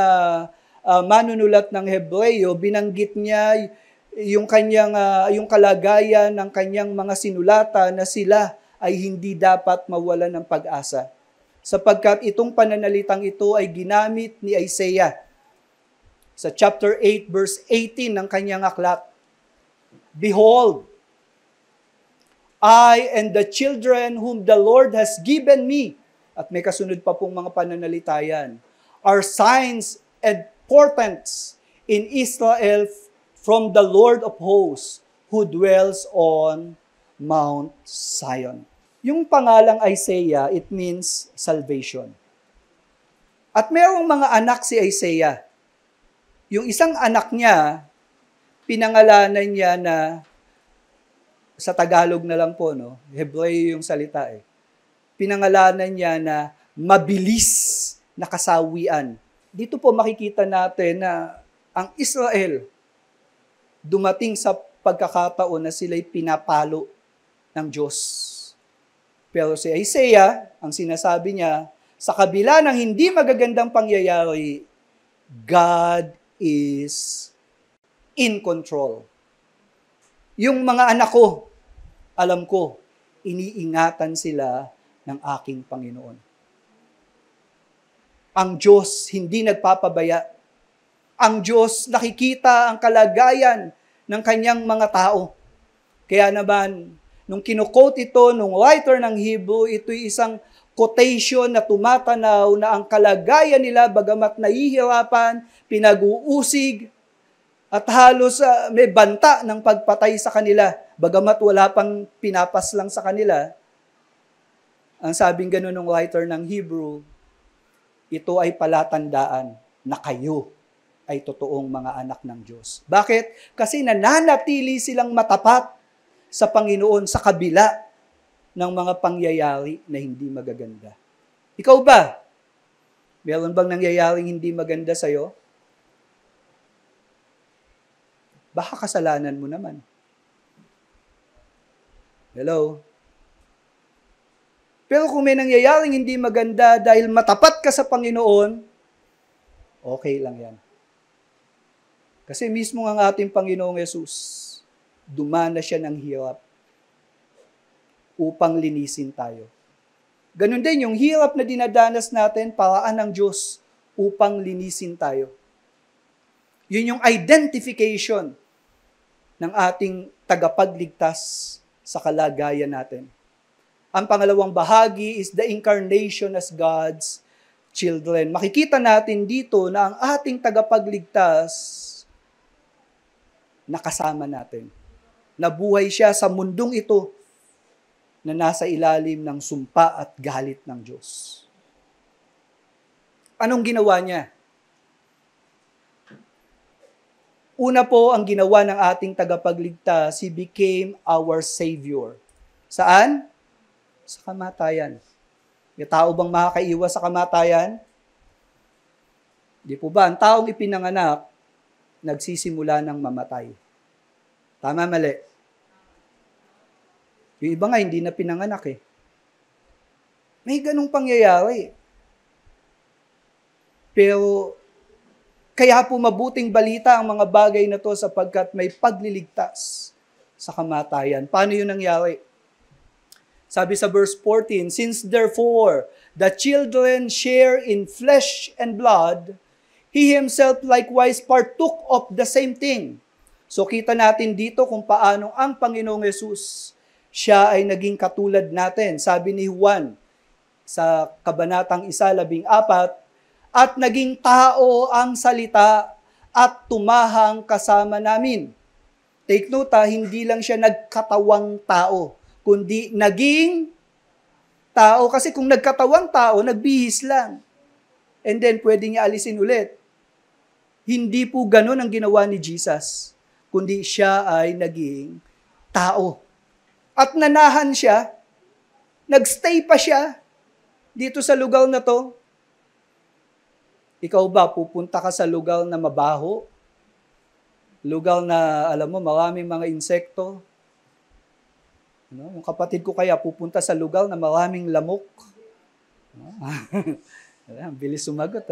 manunulat ng Hebreo, binanggit niya yung kalagayan ng kanyang mga sinulatan na sila ay hindi dapat mawalan ng pag-asa. Sapagkat itong pananalitang ito ay ginamit ni Isaiah sa chapter 8 verse 18 ng kanyang aklat. Behold, I and the children whom the Lord has given me, at may kasunod pa pong mga pananalita yan, are signs and portents in Israel from the Lord of hosts who dwells on Mount Zion. Yung pangalang Isaiah, it means salvation. At mayroong mga anak si Isaiah. Yung isang anak niya, pinangalanan niya na, sa Tagalog na lang po, no? Hebreo yung salita eh. Pinangalanan niya na mabilis na kasawian. Dito po makikita natin na ang Israel dumating sa pagkakataon na sila'y pinapalo ng Diyos. Pero si Isaiah, ang sinasabi niya, sa kabila ng hindi magagandang pangyayari, God is in control. Yung mga anak ko, alam ko, iniingatan sila ng aking Panginoon. Ang Diyos hindi nagpapabaya. Ang Diyos nakikita ang kalagayan ng kanyang mga tao. Kaya naman, nung kinukote ito, nung writer ng Hebrew, ito'y isang quotation na tumatanaw na ang kalagayan nila, bagamat nahihirapan, pinag-uusig, at halos may banta ng pagpatay sa kanila, bagamat wala pang pinapas lang sa kanila. Ang sabing gano'n ng writer ng Hebrew, ito ay palatandaan na kayo ay totoong mga anak ng Diyos. Bakit? Kasi nananatili silang matapat sa Panginoon sa kabila ng mga pangyayari na hindi magaganda. Ikaw ba? Meron bang nangyayaring hindi maganda sa'yo? Baka kasalanan mo naman. Hello? Pero kung may nangyayaring hindi maganda dahil matapat ka sa Panginoon, okay lang yan. Kasi mismo ang ating Panginoong Yesus, dumana siya ng hirap upang linisin tayo. Ganun din yung hirap na dinadanas natin, paraan ng Diyos upang linisin tayo. Yun yung identification ng ating tagapagligtas sa kalagayan natin. Ang pangalawang bahagi is the incarnation as God's children. Makikita natin dito na ang ating tagapagligtas nakasama natin. Nabuhay siya sa mundong ito na nasa ilalim ng sumpa at galit ng Diyos. Anong ginawa niya? Una po, ang ginawa ng ating tagapagligtas, He became our Savior. Saan? Sa kamatayan. May tao bang makakaiwas sa kamatayan? Di po ba? Ang taong ipinanganak, nagsisimula ng mamatay. Tama, mali? Yung iba nga, hindi na pinanganak eh. May ganung pangyayari. Pero, kaya po mabuting balita ang mga bagay na to sapagkat may pagliligtas sa kamatayan. Paano yun nangyari? Sabi sa verse 14, since therefore the children share in flesh and blood, He Himself likewise partook of the same thing. So kita natin dito kung paano ang Panginoong Yesus, siya ay naging katulad natin. Sabi ni Juan sa Kabanatang 1:14, at naging tao ang salita at tumahang kasama namin. Take note hindi lang siya nagkatawang tao, kundi naging tao. Kasi kung nagkatawang tao, nagbihis lang. And then pwede niya alisin ulit. Hindi po ganun ang ginawa ni Jesus, kundi siya ay naging tao. At nanahan siya, nagstay pa siya dito sa lugar na to. Ikaw ba, pupunta ka sa lugar na mabaho? Lugar na, alam mo, maraming mga insekto? Yung kapatid ko kaya, pupunta sa lugar na maraming lamok? Bilis sumagot.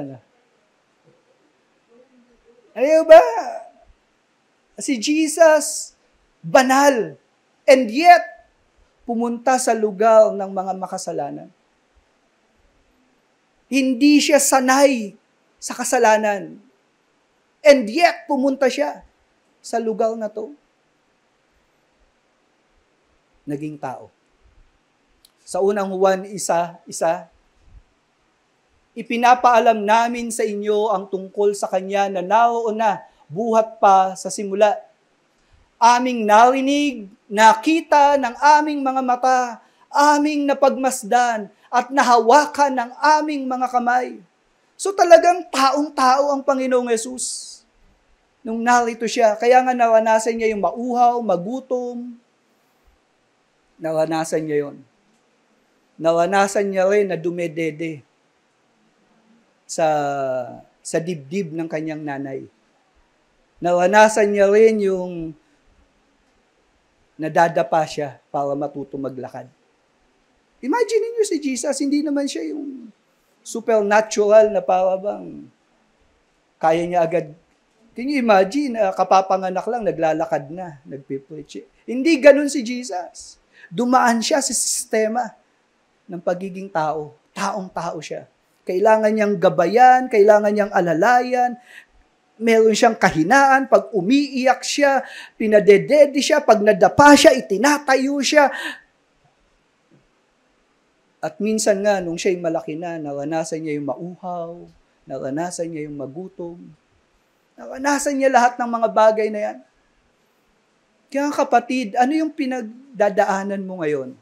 Ayaw ba? Si Jesus, banal. And yet, pumunta sa lugar ng mga makasalanan. Hindi siya sanay sa kasalanan. And yet, pumunta siya sa lugar na to. Naging tao. Sa unang Juan 1:1, ipinapaalam namin sa inyo ang tungkol sa Kanya na naroon na buhat pa sa simula. Aming narinig, nakita ng aming mga mata, aming napagmasdan at nahawakan ng aming mga kamay. So talagang taong-tao ang Panginoong Yesus. Nung narito siya, kaya nga naranasan niya yung mauhaw, magutom. Naranasan niya yon. Naranasan niya rin na dumedede sa dibdib ng kanyang nanay. Naranasan niya rin yung nadadapa siya para matuto maglakad. Imagine niyo si Jesus, hindi naman siya yung supernatural na para bang kaya niya agad. Can you imagine, kapapanganak lang, naglalakad na, nagpipreach. Hindi ganun si Jesus. Dumaan siya sa sistema ng pagiging tao. Taong-tao siya. Kailangan niyang gabayan, kailangan niyang alalayan, meron siyang kahinaan, pag umiiyak siya, pinadedede siya, pag nadapa siya, itinatayo siya. At minsan nga, nung siya'y malaki na, naranasan niya yung mauhaw, naranasan niya yung magutom, naranasan niya lahat ng mga bagay na yan. Kaya kapatid, ano yung pinagdadaanan mo ngayon?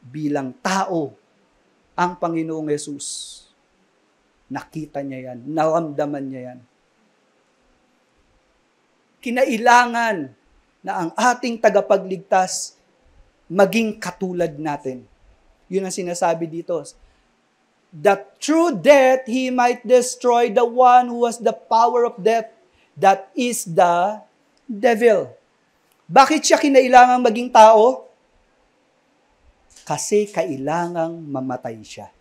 Bilang tao, ang Panginoong Yesus. Nakita niya yan, naramdaman niya yan. Kinailangan na ang ating tagapagligtas maging katulad natin. Yun ang sinasabi dito. That through death, He might destroy the one who has the power of death. That is the devil. Bakit siya kinailangang maging tao? Kasi kailangang mamatay siya.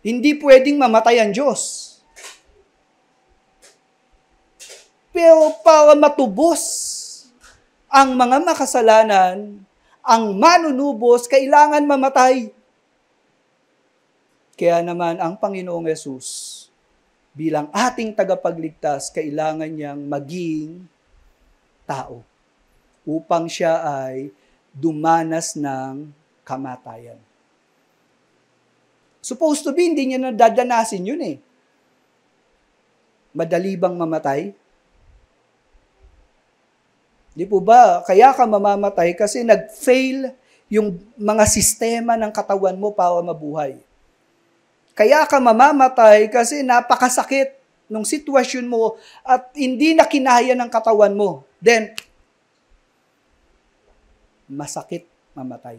Hindi pwedeng mamatay ang Diyos. Pero para matubos ang mga makasalanan, ang manunubos, kailangan mamatay. Kaya naman ang Panginoong Yesus, bilang ating tagapagligtas, kailangan niyang maging tao upang siya ay dumanas ng kamatayan. Supposed to be, hindi niya nadadanasin yun eh. Madali bang mamatay? Di po ba? Kaya ka mamamatay kasi nag-fail yung mga sistema ng katawan mo para mabuhay. Kaya ka mamamatay kasi napakasakit ng sitwasyon mo at hindi na kinaya ng katawan mo. Then, masakit mamatay.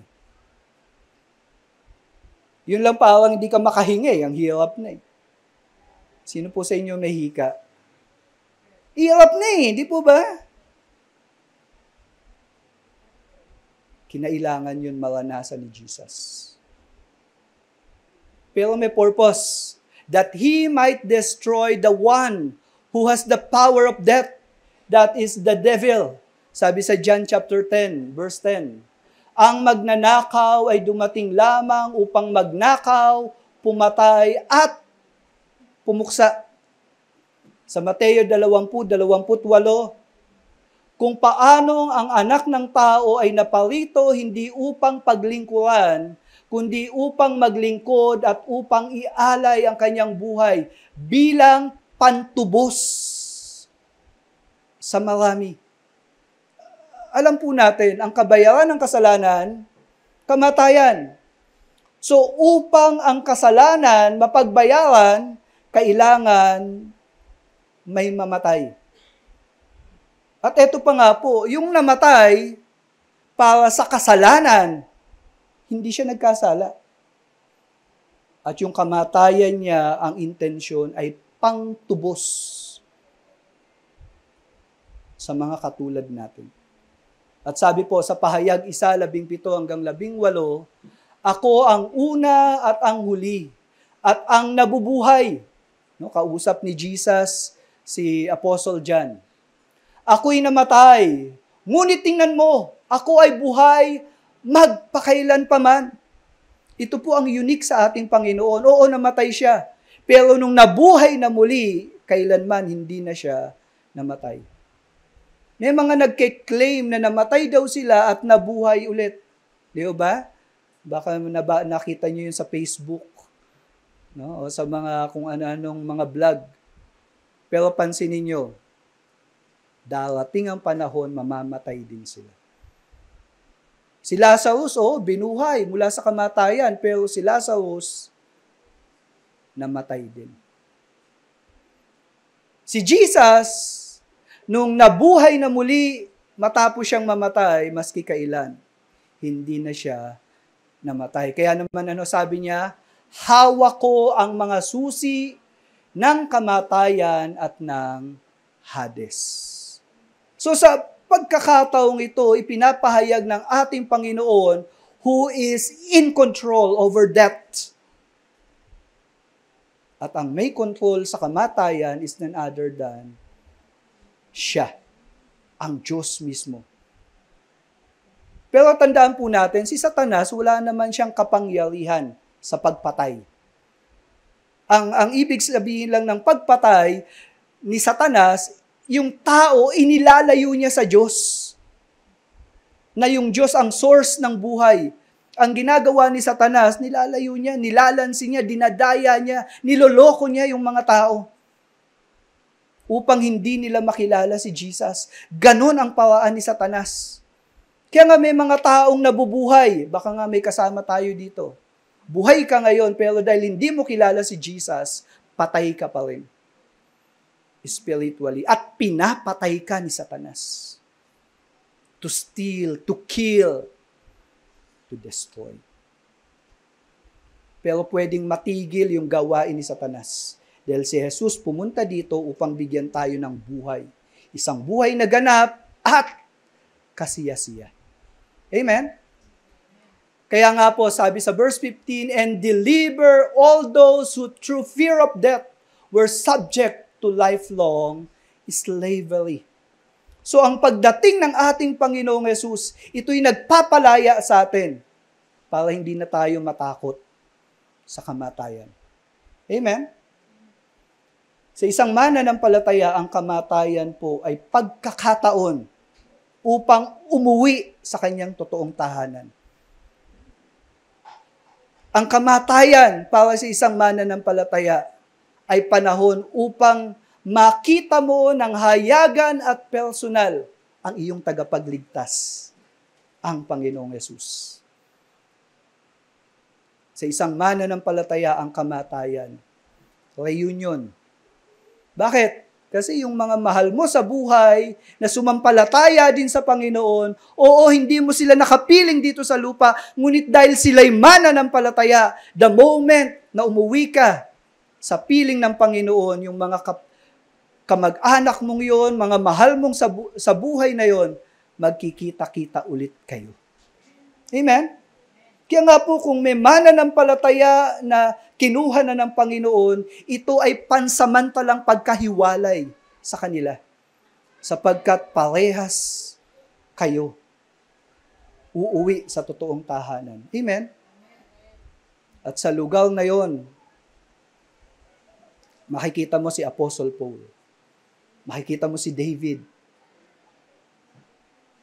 Yun lang parang hindi ka makahingi. Ang hirap na eh. Sino po sa inyo may hika? Hirap na eh, di po ba? Kinailangan yun maranasan ni Jesus. Pero may purpose. That He might destroy the one who has the power of death. That is the devil. Sabi sa John chapter 10, verse 10. Ang magnanakaw ay dumating lamang upang magnakaw, pumatay, at pumuksa. Sa Mateo 20:28, kung paanong ang anak ng tao ay naparito hindi upang paglingkuran, kundi upang maglingkod at upang ialay ang kanyang buhay bilang pantubos sa marami. Alam po natin, ang kabayaran ng kasalanan, kamatayan. So upang ang kasalanan mapagbayaran, kailangan may mamatay. At eto pa nga po, yung namatay para sa kasalanan, hindi siya nagkasala. At yung kamatayan niya, ang intensyon ay pangtubos sa mga katulad natin. At sabi po sa Pahayag 1:17-18, ako ang una at ang huli at ang nabubuhay. No, kausap ni Jesus si Apostle John. Ako'y namatay, ngunit tingnan mo, ako ay buhay magpakailan pa man. Ito po ang unique sa ating Panginoon. Oo, namatay siya. Pero nung nabuhay na muli, kailanman hindi na siya namatay. May mga nagke-claim na namatay daw sila at nabuhay ulit. Di ba? Baka nakita nyo yun sa Facebook. No? O sa mga kung ano-anong mga vlog. Pero pansinin nyo, darating ang panahon, mamamatay din sila. Si Lazarus, binuhay mula sa kamatayan, pero si Lazarus, namatay din. Si Jesus, nung nabuhay na muli, matapos siyang mamatay, maski kailan, hindi na siya namatay. Kaya naman sabi niya, hawak ko ang mga susi ng kamatayan at ng Hades. So sa pagkakataong ito, ipinapahayag ng ating Panginoon who is in control over death. At ang may control sa kamatayan is none other than siya, ang Diyos mismo. Pero tandaan po natin, si Satanas, wala naman siyang kapangyarihan sa pagpatay. Ang ibig sabihin lang ng pagpatay ni Satanas, yung tao, inilalayo niya sa Diyos. Na yung Diyos ang source ng buhay. Ang ginagawa ni Satanas, nilalayo niya, nilalansi niya, dinadaya niya, niloloko niya yung mga tao. Upang hindi nila makilala si Jesus. Ganon ang pawaan ni Satanas. Kaya nga may mga taong nabubuhay. Baka nga may kasama tayo dito. Buhay ka ngayon, pero dahil hindi mo kilala si Jesus, patay ka pa rin. Spiritually. At pinapatay ka ni Satanas. To steal, to kill, to destroy. Pero pwedeng matigil yung gawain ni Satanas. Dahil si Jesus pumunta dito upang bigyan tayo ng buhay. Isang buhay na ganap at kasiyasiya. Amen? Kaya nga po, sabi sa verse 15, and deliver all those who through fear of death were subject to lifelong slavery. So ang pagdating ng ating Panginoong Yesus, ito'y nagpapalaya sa atin para hindi na tayo matakot sa kamatayan. Amen? Sa isang mananampalataya, ang kamatayan po ay pagkakataon upang umuwi sa kanyang totoong tahanan. Ang kamatayan para sa isang mananampalataya ay panahon upang makita mo ng hayagan at personal ang iyong tagapagligtas, ang Panginoong Yesus. Sa isang mananampalataya ang kamatayan, reunion. Bakit? Kasi yung mga mahal mo sa buhay na sumampalataya din sa Panginoon, oo, hindi mo sila nakapiling dito sa lupa, ngunit dahil sila'y mananampalataya, the moment na umuwi ka sa piling ng Panginoon, yung mga kamag-anak mong yon, mga mahal mong sa buhay na yon, magkikita-kita ulit kayo. Amen? Kaya nga po kung may mananampalataya na kinuha na ng Panginoon, ito ay pansamantalang pagkahiwalay sa kanila. Sapagkat parehas kayo uuwi sa totoong tahanan. Amen? At sa lugar na yon, makikita mo si Apostle Paul. Makikita mo si David.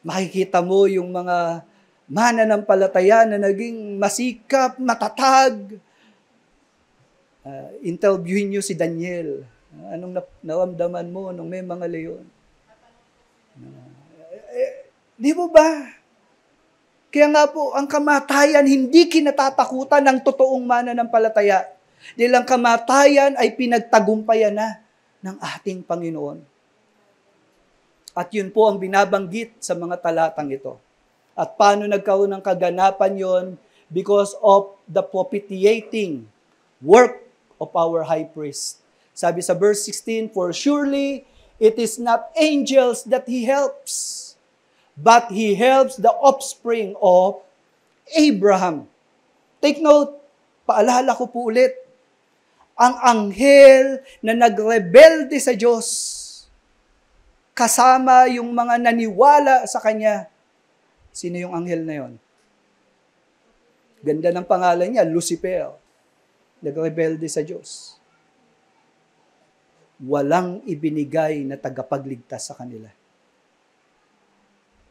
Makikita mo yung mga mananampalataya na naging masikap, matatag. Interviewin niyo si Daniel. Anong naramdaman mo nung may mga leon? Di mo ba? Kaya nga po, ang kamatayan hindi kinatatakutan ng totoong mananampalataya. Dahil ang kamatayan ay pinagtagumpayan na ng ating Panginoon. At yun po ang binabanggit sa mga talatang ito. At paano nagkaroon ng kaganapan yon? Because of the propitiating work of our high priest. Sabi sa verse 16, for surely it is not angels that he helps, but he helps the offspring of Abraham. Take note, paalala ko po ulit, ang anghel na nagrebelde sa Diyos, kasama yung mga naniwala sa Kanya. Sino yung anghel na yon? Ganda ng pangalan niya, Lucifer. Nagrebelde sa Diyos. Walang ibinigay na tagapagligtas sa kanila.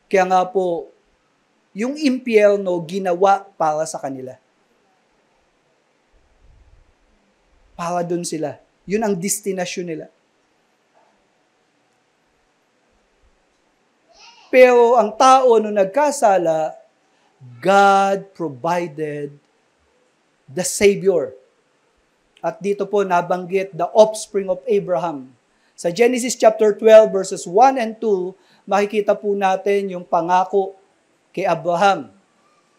Kaya nga po, yung impyerno ginawa para sa kanila. Para dun sila. Yun ang destinasyon nila. Pero ang tao nung nagkasala, God provided the Savior. At dito po nabanggit the offspring of Abraham. Sa Genesis chapter 12 verses 1 and 2, makikita po natin yung pangako kay Abraham.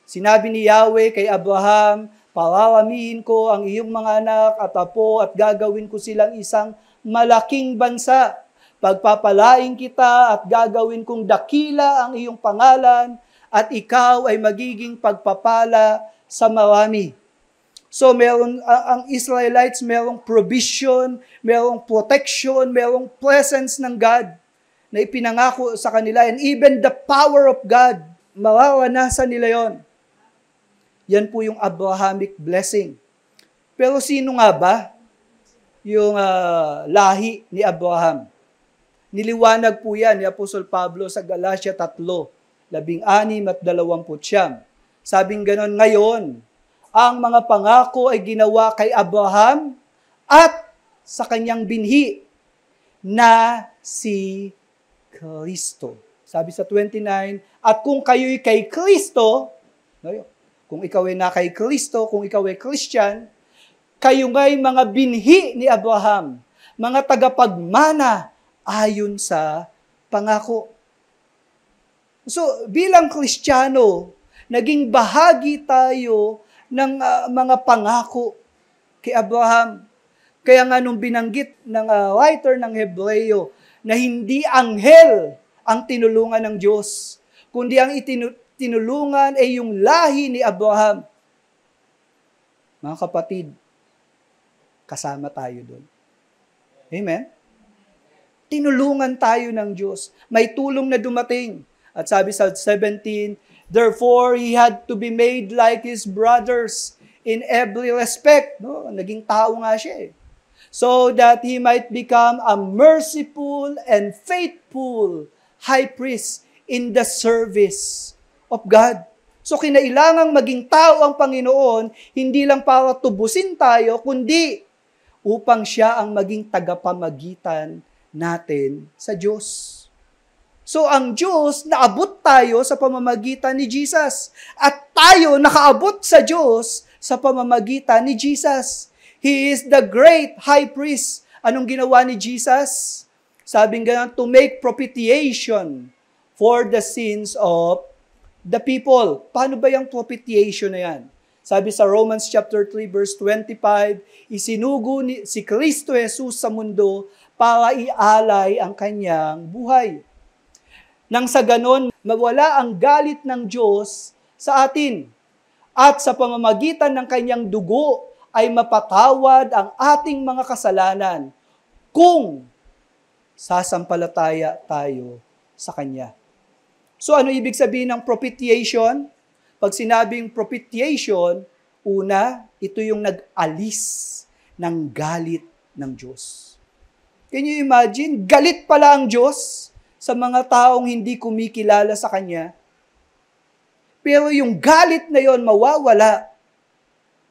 Sinabi ni Yahweh kay Abraham, "Pararamihin ko ang iyong mga anak at apo at gagawin ko silang isang malaking bansa. Pagpapalain kita at gagawin kong dakila ang iyong pangalan at ikaw ay magiging pagpapala sa marami." So meron ang Israelites, merong provision, merong protection, merong presence ng God na ipinangako sa kanila, and even the power of God, mararanasan nila yon. Yan po yung Abrahamic blessing. Pero sino nga ba yung lahi ni Abraham? Niliwanag po yan ni Apostol Pablo sa Galatia 3:16 at 29. Sabing ganon, ngayon, ang mga pangako ay ginawa kay Abraham at sa kanyang binhi na si Kristo. Sabi sa 29, at kung kayo'y kay Kristo, kung ikaw ay na kay Kristo, kung ikaw ay Christian, kayo nga'y mga binhi ni Abraham, mga tagapagmana ayon sa pangako. So, bilang Kristiyano, naging bahagi tayo ng mga pangako kay Abraham. Kaya nga nung binanggit ng writer ng Hebreo na hindi anghel ang tinulungan ng Diyos, kundi ang tinulungan ay yung lahi ni Abraham. Mga kapatid, kasama tayo doon. Amen? Tinulungan tayo ng Diyos. May tulong na dumating. At sabi sa 17, therefore, he had to be made like his brothers in every respect. No? Naging tao nga siya eh. So that he might become a merciful and faithful high priest in the service of God. So kinailangang maging tao ang Panginoon, hindi lang para tubusin tayo, kundi upang siya ang maging tagapamagitan natin sa Diyos. So ang Diyos, naabot tayo sa pamamagitan ni Jesus. At tayo nakaabot sa Diyos sa pamamagitan ni Jesus. He is the great high priest. Anong ginawa ni Jesus? Sabing ganun, to make propitiation for the sins of the people. Paano ba yung propitiation na yan? Sabi sa Romans chapter 3 verse 25, isinugo si Kristo Jesus sa mundo para ialay ang kanyang buhay. Nang sa ganon, mawala ang galit ng Diyos sa atin. At sa pamamagitan ng kanyang dugo ay mapatawad ang ating mga kasalanan kung sasampalataya tayo sa Kanya. So ano ibig sabihin ng propitiation? Pag sinabing propitiation, una, ito yung nag-alis ng galit ng Diyos. Can you imagine? Galit pala ang Diyos sa mga taong hindi kumikilala sa Kanya. Pero yung galit na yon mawawala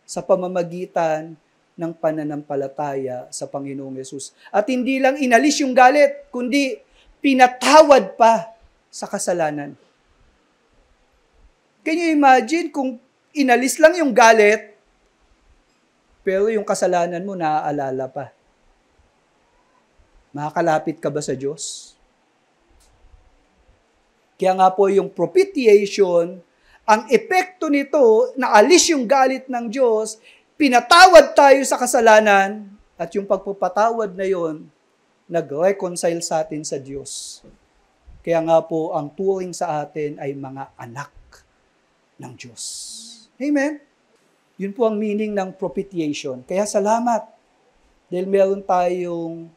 sa pamamagitan ng pananampalataya sa Panginoong Yesus. At hindi lang inalis yung galit, kundi pinatawad pa sa kasalanan. Can you imagine kung inalis lang yung galit, pero yung kasalanan mo naaalala pa? Makakalapit ka ba sa Diyos? Kaya nga po yung propitiation, ang epekto nito, naalis yung galit ng Diyos, pinatawad tayo sa kasalanan, at yung pagpapatawad na yon, nag-reconcile sa atin sa Diyos. Kaya nga po, ang turing sa atin ay mga anak ng Diyos. Amen? Yun po ang meaning ng propitiation. Kaya salamat, dahil meron tayong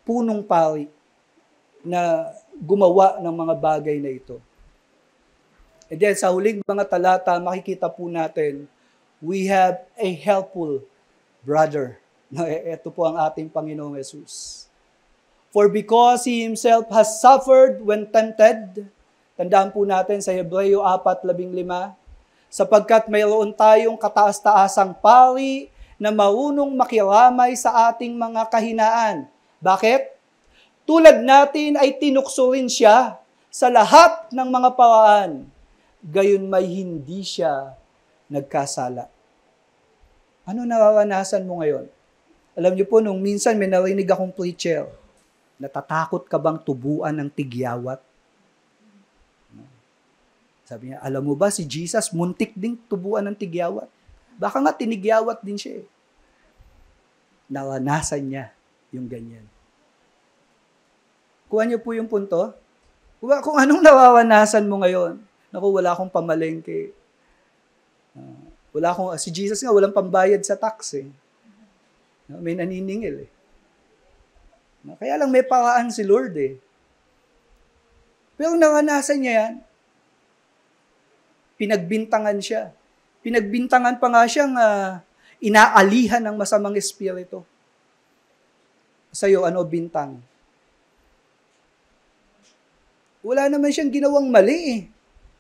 punong pari na gumawa ng mga bagay na ito. And then sa huling mga talata, makikita po natin, we have a helpful brother. Ito po ang ating Panginoong Jesus. For because He Himself has suffered when tempted, tandaan po natin sa Hebreo 4:15, sapagkat mayroon tayong kataas-taasang pari na marunong makiramay sa ating mga kahinaan. Bakit? Tulad natin ay tinukso rin siya sa lahat ng mga paraan, gayon may hindi siya nagkasala. Ano nararanasan mo ngayon? Alam niyo po, nung minsan may narinig akong preacher, natatakot ka bang tubuan ng tigyawat? Sabi niya, alam mo ba si Jesus, muntik ding tubuan ng tigyawat. Baka nga tinigyawat din siya eh. Naranasan niya yung ganyan. Kuha niyo po yung punto. Kung anong nararanasan mo ngayon. Naku, wala akong pamalengke. Si Jesus nga, walang pambayad sa tax eh. May naniningil eh. Kaya lang may paraan si Lord eh. Pero naranasan niya yan. Pinagbintangan siya. Pinagbintangan pa nga siyang inaalihan ng masamang espiritu. Sa'yo, ano bintang? Wala naman siyang ginawang mali eh.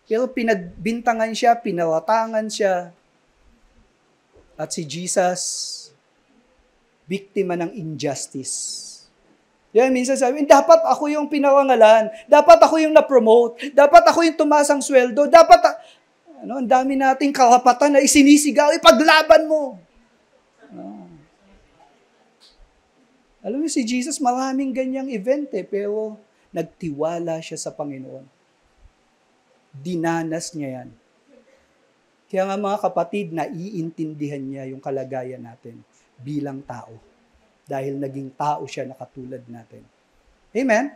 Pero pinagbintangan siya, pinaratangan siya. At si Jesus, biktima ng injustice. Yan, minsan sabi, dapat ako yung pinarangalan. Dapat ako yung na-promote. Dapat ako yung tumasang sweldo. Dapat, ang dami nating karapatan na isinisigaw, ipaglaban mo. Alam mo, si Jesus, maraming ganyang event eh, pero nagtiwala siya sa Panginoon. Dinanas niya yan. Kaya nga mga kapatid, naiintindihan niya yung kalagayan natin bilang tao. Dahil naging tao siya na katulad natin. Amen?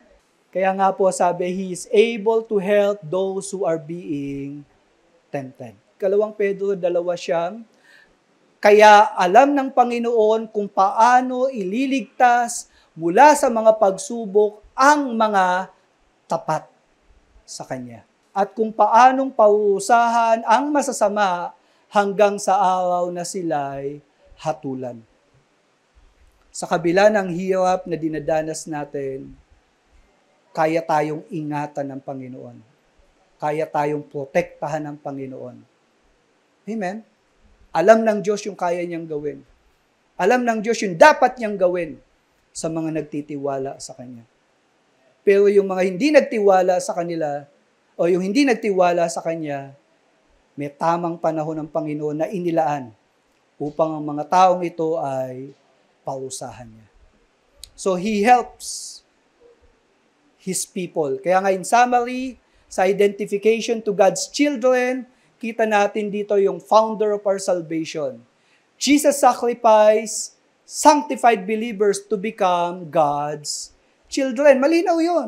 Kaya nga po sabi, He is able to help those who are being tempted. 2 Pedro 2:9, kaya alam ng Panginoon kung paano ililigtas mula sa mga pagsubok ang mga tapat sa Kanya. At kung paanong parusahan ang masasama hanggang sa araw na sila'y hatulan. Sa kabila ng hirap na dinadanas natin, kaya tayong ingatan ng Panginoon. Kaya tayong protektahan ng Panginoon. Amen? Alam ng Diyos yung kaya niyang gawin. Alam ng Diyos yung dapat niyang gawin sa mga nagtitiwala sa Kanya. Pero yung mga hindi nagtiwala sa kanila, o yung hindi nagtiwala sa Kanya, may tamang panahon ng Panginoon na inilaan upang ang mga taong ito ay pausahan niya. So, He helps His people. Kaya nga in summary, sa identification to God's children, kita natin dito yung founder of our salvation. Jesus sacrificed sanctified believers to become God's children. Malinaw yun.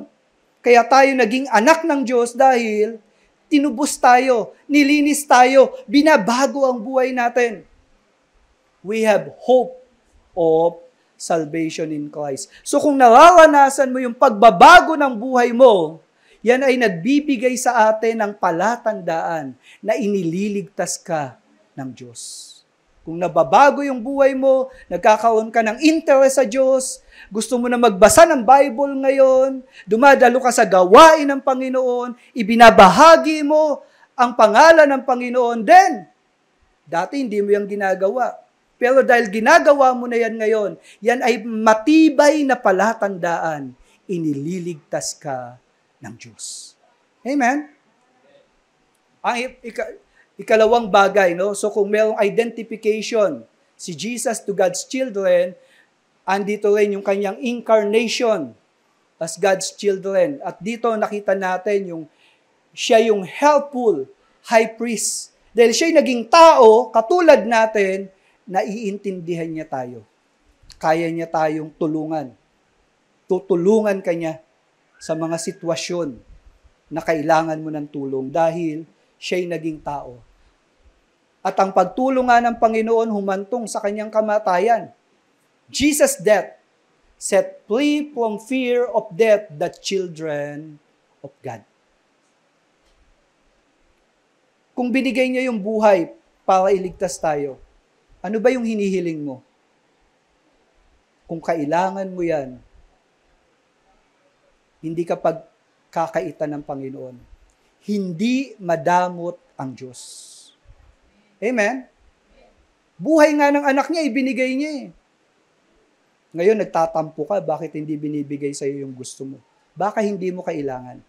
Kaya tayo naging anak ng Diyos dahil tinubos tayo, nilinis tayo, binabago ang buhay natin. We have hope of salvation in Christ. So kung nararanasan mo yung pagbabago ng buhay mo, yan ay nagbibigay sa atin ng palatandaan na inililigtas ka ng Diyos. Kung nababago yung buhay mo, nagkakaroon ka ng interest sa Diyos, gusto mo na magbasa ng Bible ngayon, dumadalo ka sa gawain ng Panginoon, ibinabahagi mo ang pangalan ng Panginoon, then, dati hindi mo yung ginagawa. Pero dahil ginagawa mo na yan ngayon, yan ay matibay na palatandaan, inililigtas ka ng Diyos. Amen? Ang ikalawang bagay, no? So kung mayroong identification si Jesus to God's children, andito rin yung kanyang incarnation as God's children. At dito nakita natin yung siya yung helpful high priest. Dahil siya'y naging tao, katulad natin, naiintindihan niya tayo. Kaya niya tayong tulungan. Tutulungan ka niya sa mga sitwasyon na kailangan mo ng tulong dahil siya'y naging tao. At ang pagtulong nga ng Panginoon humantong sa kanyang kamatayan. Jesus' death set free from fear of death the children of God. Kung binigay niya yung buhay para iligtas tayo, ano ba yung hinihiling mo? Kung kailangan mo yan, hindi ka pagkakaitan ng Panginoon. Hindi madamot ang Diyos. Amen? Buhay nga ng anak niya, ibinigay niya eh. Ngayon, nagtatampo ka, bakit hindi binibigay sa iyo yung gusto mo? Baka hindi mo kailangan.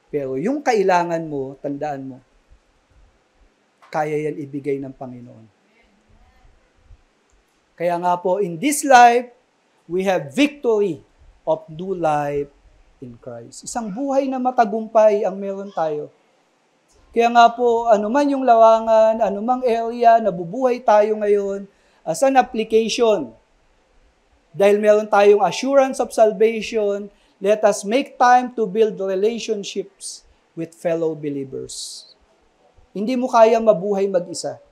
Pero yung kailangan mo, tandaan mo, kaya yan ibigay ng Panginoon. Kaya nga po, in this life, we have victory of new life in Christ. Isang buhay na matagumpay ang meron tayo. Kaya nga po, anuman yung lawangan, anumang area, nabubuhay tayo ngayon as an application. Dahil meron tayong assurance of salvation, let us make time to build relationships with fellow believers. Hindi mo kaya mabuhay mag-isa.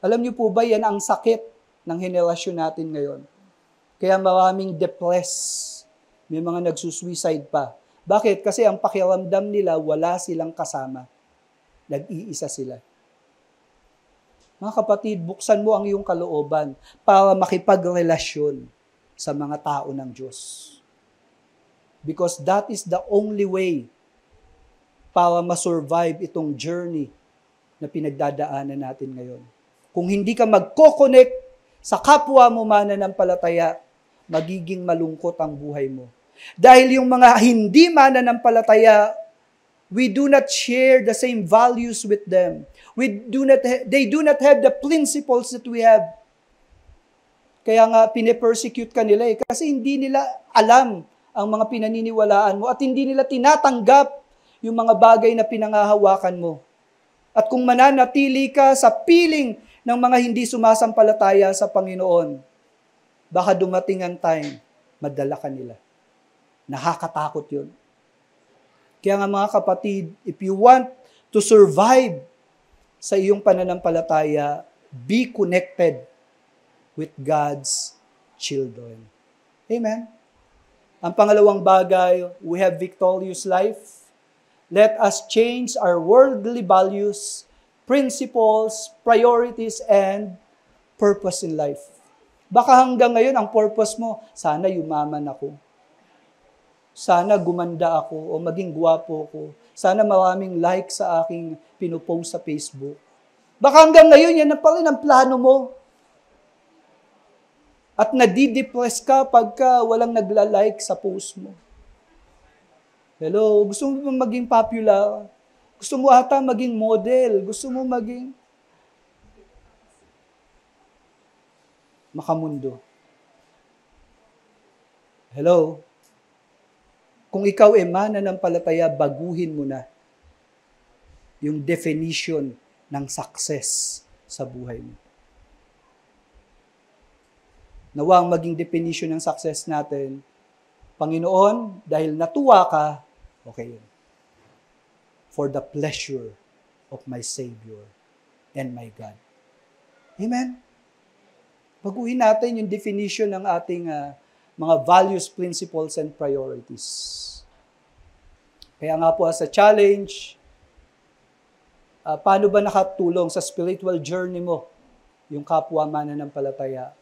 Alam niyo po ba, yan ang sakit ng henerasyon natin ngayon. Kaya maraming depressed. May mga nagsusuicide pa. Bakit? Kasi ang pakiramdam nila, wala silang kasama. Nag-iisa sila. Mga kapatid, buksan mo ang iyong kalooban para makipagrelasyon sa mga tao ng Diyos. Because that is the only way para masurvive itong journey na pinagdadaanan natin ngayon. Kung hindi ka magko-connect sa kapwa mo mananampalataya, magiging malungkot ang buhay mo. Dahil yung mga hindi mananampalataya, we do not share the same values with them. They do not have the principles that we have. Kaya nga, pine-persecute ka nila kasi hindi nila alam ang mga pinaniniwalaan mo at hindi nila tinatanggap yung mga bagay na pinangahawakan mo. At kung mananatili ka sa piling ng mga hindi sumasampalataya sa Panginoon, baka dumating ang time, madala ka nila. Nakakatakot yun. Kaya nga mga kapatid, if you want to survive sa iyong pananampalataya, be connected with God's children. Amen? Ang pangalawang bagay, we have victorious life. Let us change our worldly values, principles, priorities, and purpose in life. Baka hanggang ngayon, ang purpose mo, sana yumaman ako. Sana gumanda ako o maging gwapo ko. Sana maraming like sa aking pinupost sa Facebook. Baka hanggang ngayon, yan na pala ang plano mo. At nadidepress ka pagka walang nagla-like sa post mo. Hello, gusto mo maging popular? Gusto mo ata maging model? Gusto mo maging makamundo? Hello? Kung ikaw ay mananampalataya, baguhin mo na yung definition ng success sa buhay mo. Nawang maging definition ng success natin, Panginoon, dahil natuwa ka, okay yun. For the pleasure of my Savior and my God. Amen? Baguhin natin yung definition ng ating mga values, principles, and priorities. Kaya nga po as a challenge, paano ba nakatulong sa spiritual journey mo yung kapwa mananampalataya?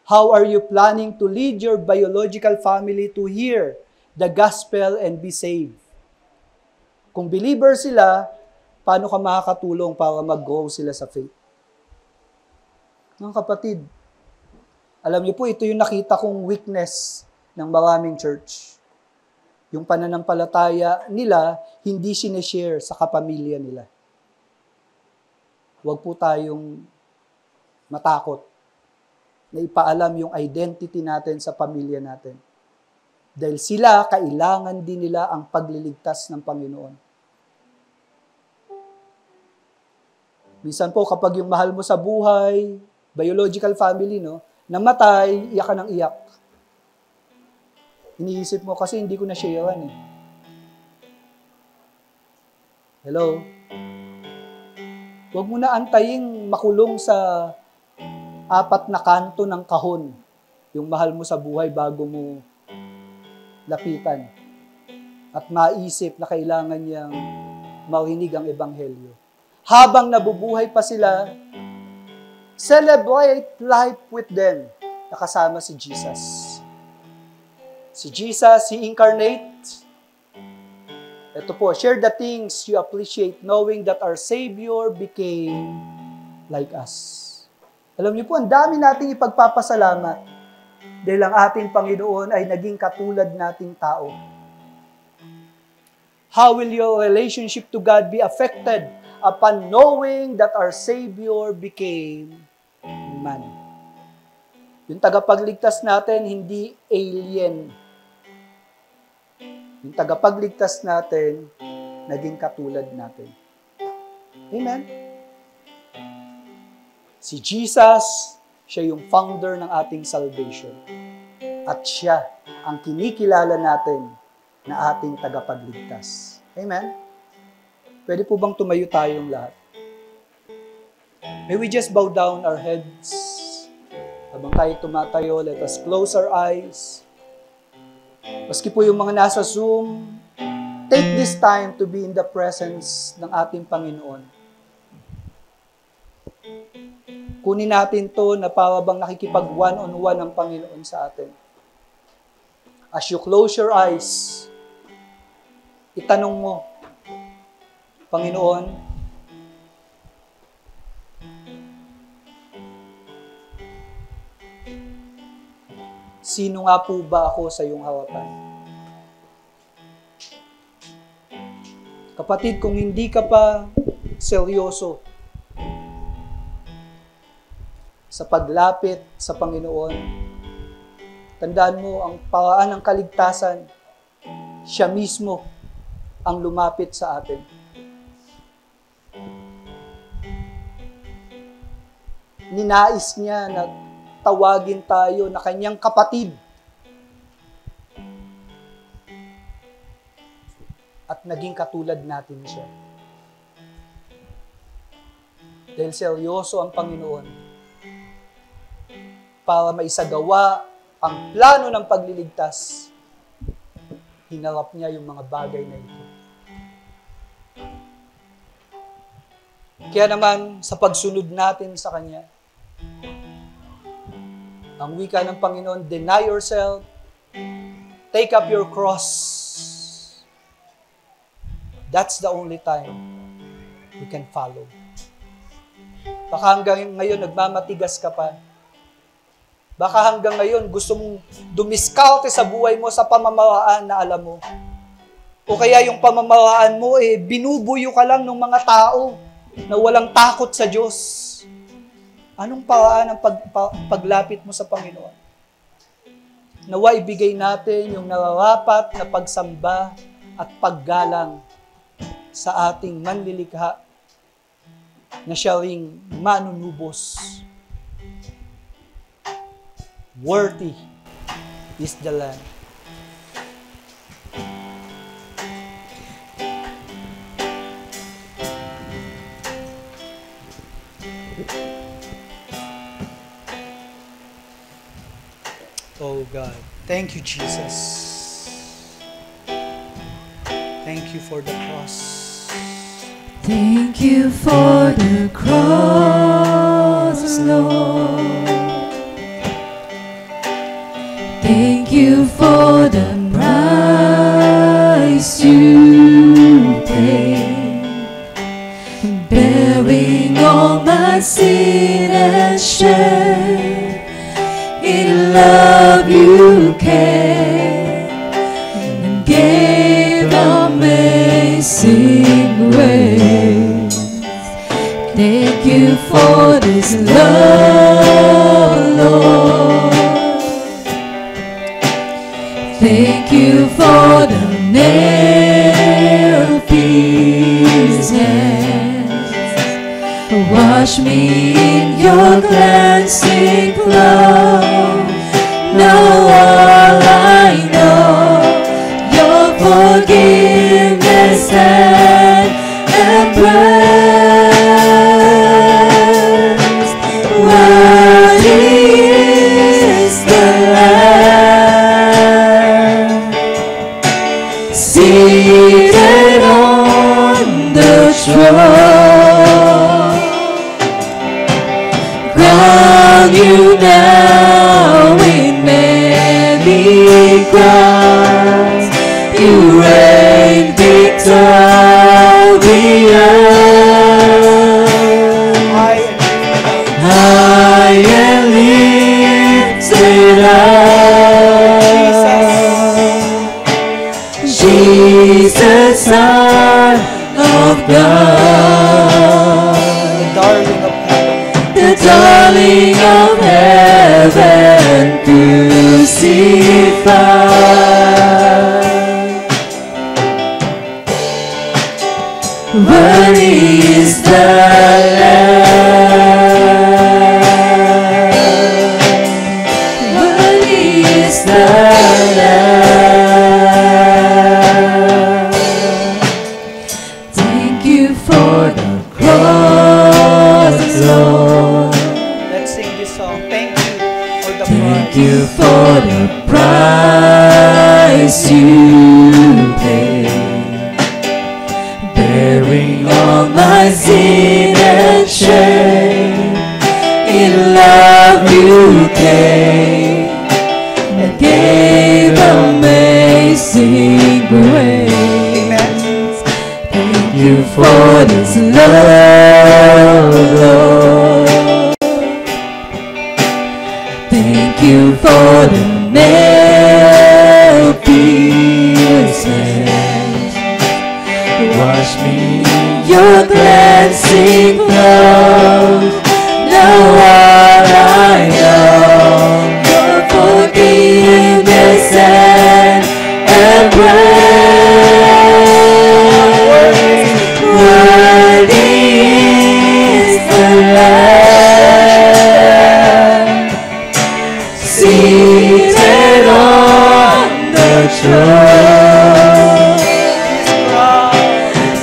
How are you planning to lead your biological family to hear the gospel and be saved? Kung believer sila, paano ka makakatulong para mag-grow sila sa faith? Mga kapatid, alam niyo po, ito yung nakita kong weakness ng maraming church. Yung pananampalataya nila, hindi sineshare sa kapamilya nila. Huwag po tayong matakot na ipaalam yung identity natin sa pamilya natin. Dahil sila, kailangan din nila ang pagliligtas ng Panginoon. Minsan po, kapag yung mahal mo sa buhay, biological family, namatay, iyak ka ng iyak. Iniisip mo kasi hindi ko na sharean eh. Hello? Huwag mo na antaying makulong sa 4 na kanto ng kahon, yung mahal mo sa buhay bago mo lapitan. At maisip na kailangan niyang marinig ang ebanghelyo. Habang nabubuhay pa sila, celebrate life with them, nakasama si Jesus. Si Jesus, He incarnate. Ito po, share the things you appreciate knowing that our Savior became like us. Alam niyo po, ang dami nating ipagpapasalamat dahil ang ating Panginoon ay naging katulad nating tao. How will your relationship to God be affected upon knowing that our Savior became man? Yung tagapagligtas natin, hindi alien. Yung tagapagligtas natin, naging katulad natin. Amen? Si Jesus, siya yung founder ng ating salvation. At siya ang kinikilala natin na ating tagapagligtas. Amen? Pwede po bang tumayo tayong lahat? May we just bow down our heads? Habang tayo tumatayo, let us close our eyes. Maski po yung mga nasa Zoom, take this time to be in the presence ng ating Panginoon. Kunin natin to na para bang nakikipag one-on-one ang Panginoon sa atin. As you close your eyes, itanong mo, Panginoon, sino nga po ba ako sa iyong harapan? Kapatid, kung hindi ka pa seryoso sa paglapit sa Panginoon, tandaan mo, ang paraan ng kaligtasan, siya mismo ang lumapit sa atin. Ninais niya na tawagin tayo na kanyang kapatid. At naging katulad natin siya. Dahil seryoso ang Panginoon para maisagawa ang plano ng pagliligtas, hinarap niya yung mga bagay na ito. Kaya naman, sa pagsunod natin sa Kanya, ang wika ng Panginoon, deny yourself, take up your cross. That's the only time you can follow. Baka hanggang ngayon nagmamatigas ka pa. Baka hanggang ngayon gusto mong dumiskarte sa buhay mo sa pamamaraan na alam mo. O kaya yung pamamaraan mo, binubuyo ka lang ng mga tao na walang takot sa Diyos. Anong paraan ang paglapit mo sa Panginoon? Nawa ibigay natin yung nararapat na pagsamba at paggalang sa ating manlilikha na siya ring manunubos. Worthy is the Lamb. Oh God, thank you, Jesus. Thank you for the cross. Thank you for the cross, Lord. Thank you for the price you paid, bearing all my sin and shame. In love you came and gave amazing grace. Thank you for this love, Lord. Thank you for the nail-pierced hands. Wash me in your cleansing flow. Now all I know, your forgiveness and embrace. Worthy is the Lamb, seated on the throne. Crown you now with many crowns. You reign victorious. High and lifted up, Jesus, Son of God, The darling of heaven, the darling of heaven. Worthy is the Lamb. Worthy is the Lamb. Thank you for the cross, Lord. Let's sing this song. Thank you for the Thank price. you for the price you paid, bearing all my sin and shame. In love you came and gave amazing grace. Thank you for this love, Lord. Thank you for the nail piercings. Wash me in your cleansing blood. Now what I know, your forgiveness and embrace. Worthy is the Lamb, seated on the throne.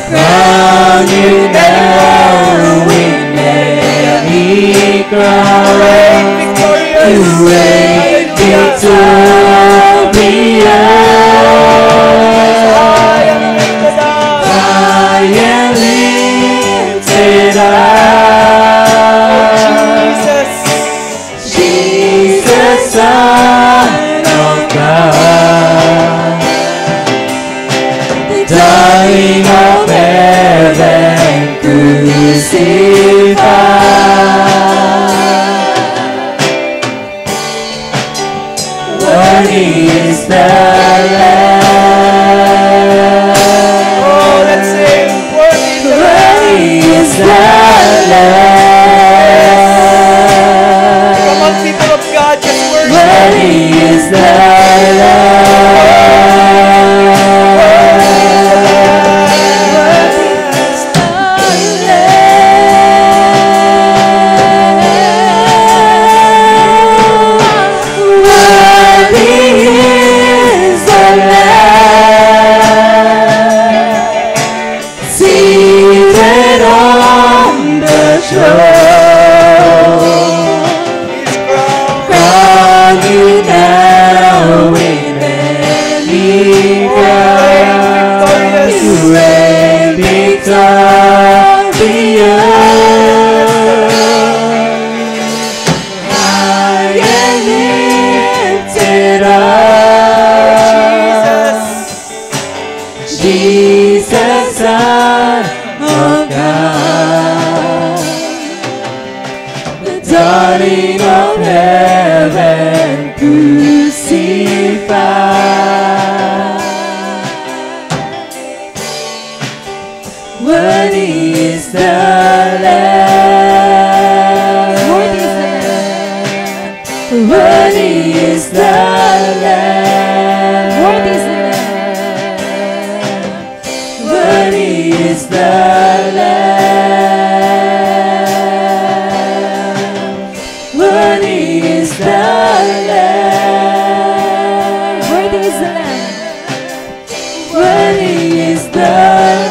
Crown you now with many crowns. You reign victorious. High and lifted up. Jesus, Son of God, the darling of heaven crucified. Worthy is the Lamb. Oh, let's sing. Worthy is the Lamb. Come on, people of God, just worship. Worthy is the seated on the throne. Crown you now with many crowns. You reign victorious. High and lifted up. Jesus, Son of God, the darling of heaven crucified. Worthy is the Lamb. Worthy is the Lamb. Worthy is the Lamb. Worthy is the Lamb. Worthy is the Lamb. Worthy is the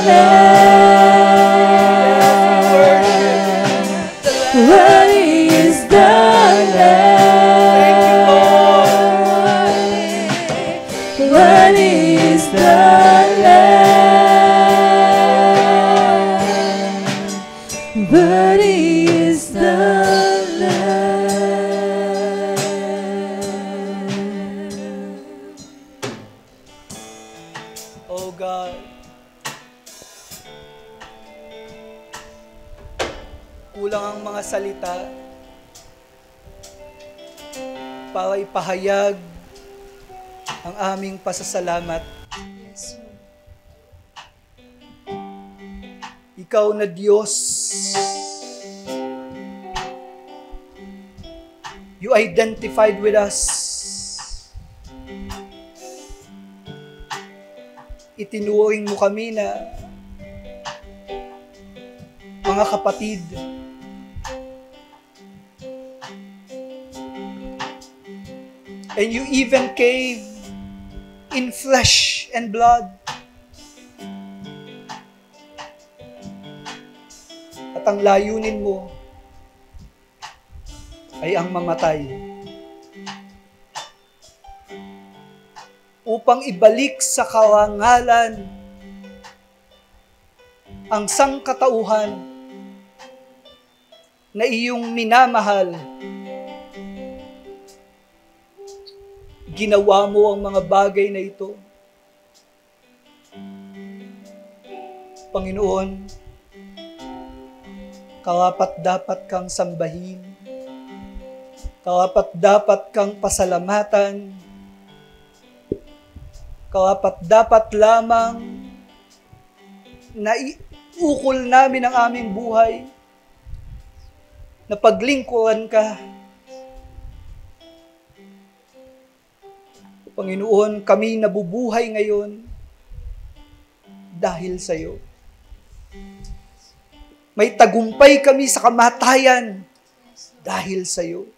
Lamb. Worthy is the Lamb. Worthy is the Lamb. Worthy is the Lamb. Oh God. Kulang ang mga salita para ipahayag ang aming pasasalamat. Ikaw na Diyos, you identified with us. itinuring mo kami na mga kapatid. And you even came in flesh and blood. At ang layunin mo ay ang mamatay upang ibalik sa karangalan ang sangkatauhan na iyong minamahal. Ginawa mo ang mga bagay na ito. Panginoon, karapat-dapat kang sambahin, karapat-dapat kang pasalamatan, karapat-dapat lamang na iukol namin ang aming buhay, na paglingkuran ka. Panginoon, kami nabubuhay ngayon dahil sa iyo. May tagumpay kami sa kamatayan dahil sa iyo.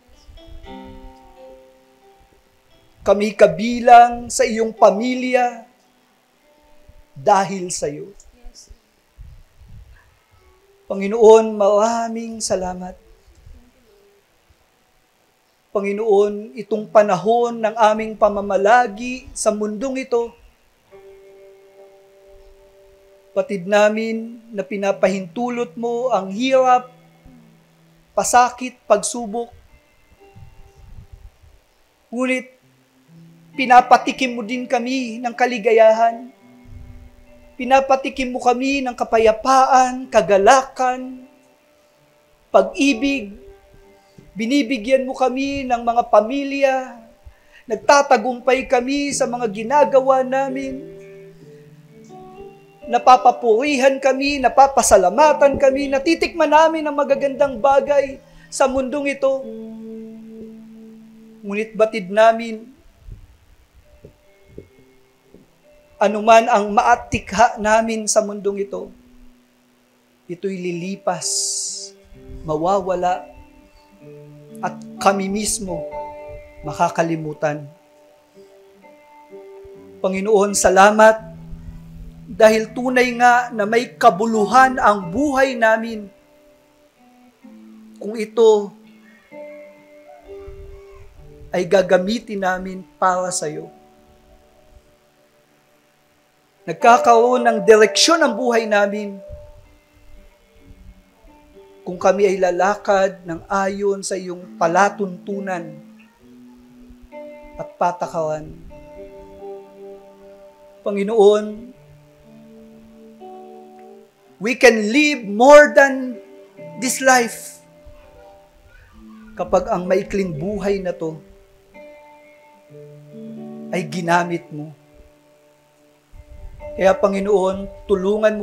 Kami kabilang sa iyong pamilya dahil sa iyo. Panginoon, maraming salamat. Panginoon, itong panahon ng aming pamamalagi sa mundong ito, patid namin na pinapahintulot mo ang hirap, pasakit, pagsubok. Ngunit, pinapatikim mo din kami ng kaligayahan. Pinapatikim mo kami ng kapayapaan, kagalakan, pag-ibig. Binibigyan mo kami ng mga pamilya. Nagtatagumpay kami sa mga ginagawa namin. Napapapurihan kami, napapasalamatan kami, natitikman namin ang magagandang bagay sa mundong ito. Ngunit batid namin, anuman ang maatikha namin sa mundong ito, ito'y lilipas, mawawala, at kami mismo makakalimutan. Panginoon, salamat dahil tunay nga na may kabuluhan ang buhay namin kung ito ay gagamitin namin para sa iyo. Nagkakaroon ng direksyon ang buhay namin kung kami ay lalakad ng ayon sa iyong palatuntunan at patakaran. Panginoon, we can live more than this life kapag ang maikling buhay na to ay ginamit mo. Kaya Panginoon, tulungan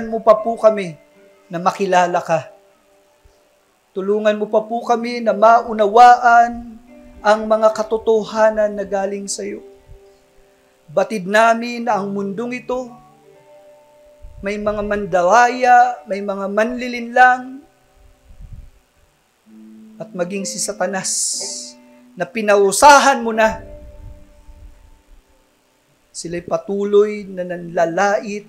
mo pa po kami na makilala ka. Tulungan mo pa po kami na maunawaan ang mga katotohanan na galing sa iyo. Batid namin na ang mundong ito, may mga mandaraya, may mga manlilinlang, at maging si Satanas na pinausahan mo na. Sila'y patuloy na nanlalait,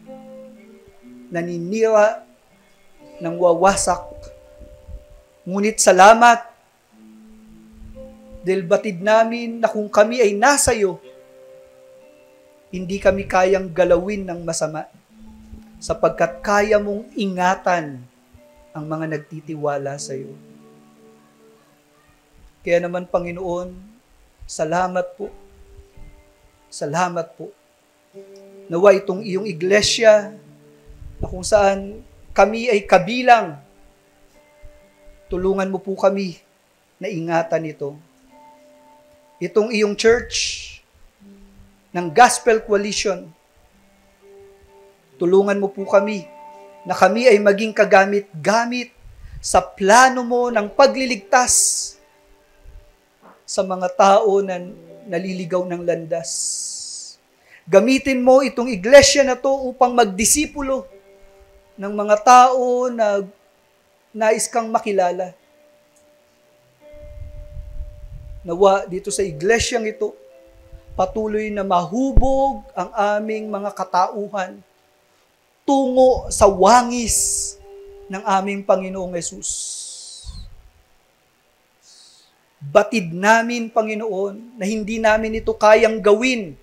naninira, nang wawasak. Ngunit salamat dahil batid namin na kung kami ay nasa iyo, hindi kami kayang galawin ng masama sapagkat kaya mong ingatan ang mga nagtitiwala sa iyo. Kaya naman Panginoon, salamat po. Salamat po. Nawa itong iyong iglesia na kung saan kami ay kabilang. Tulungan mo po kami na ingatan ito. Itong iyong church ng Gospel Coalition, tulungan mo po kami na kami ay maging kagamit-gamit sa plano mo ng pagliligtas sa mga tao na naliligaw ng landas. Gamitin mo itong iglesia na to upang magdisipulo ng mga tao na nais kang makilala. Nawa dito sa iglesyang ito, patuloy na mahubog ang aming mga katauhan tungo sa wangis ng aming Panginoong Hesus. Batid namin, Panginoon, na hindi namin ito kayang gawin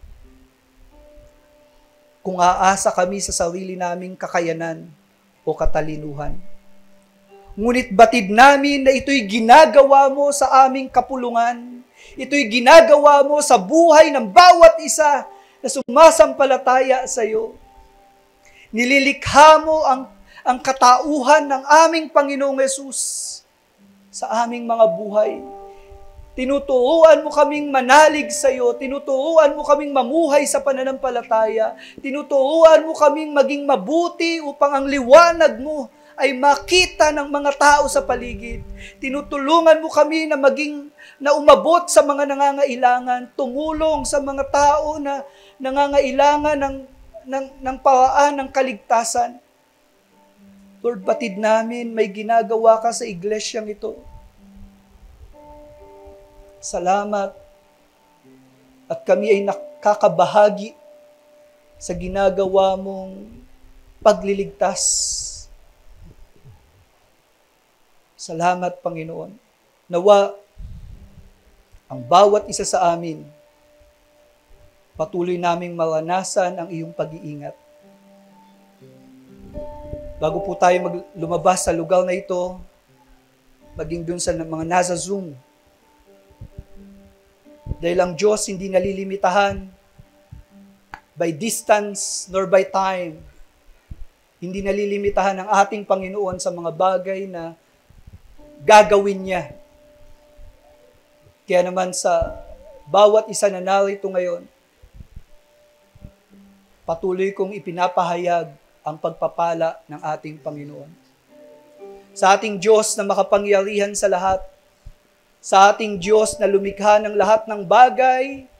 kung aasa kami sa sarili naming kakayanan o katalinuhan. Ngunit batid namin na ito'y ginagawa mo sa aming kapulungan. Ito'y ginagawa mo sa buhay ng bawat isa na sumasampalataya sa iyo. Nililikha mo ang katauhan ng aming Panginoong Hesus sa aming mga buhay. Tinuturuan mo kaming manalig sa iyo. Tinuturuan mo kaming mamuhay sa pananampalataya. Tinuturuan mo kaming maging mabuti upang ang liwanag mo ay makita ng mga tao sa paligid. Tinutulungan mo kami na umabot sa mga nangangailangan, tumulong sa mga tao na nangangailangan ng paraan ng kaligtasan. Lord, batid namin may ginagawa ka sa iglesyang ito. Salamat. At kami ay nakakabahagi sa ginagawa mong pagliligtas. Salamat, Panginoon. Nawa ang bawat isa sa amin, patuloy naming maranasan ang iyong pag-iingat. Bago po tayo lumabas sa lugar na ito, maging dun sa mga nasa Zoom, dahil ang Diyos hindi nalilimitahan by distance nor by time. Hindi nalilimitahan ang ating Panginoon sa mga bagay na gagawin niya. Kaya naman sa bawat isa na narito ngayon, patuloy kong ipinapahayag ang pagpapala ng ating Panginoon. Sa ating Diyos na makapangyarihan sa lahat, sa ating Diyos na lumikha ng lahat ng bagay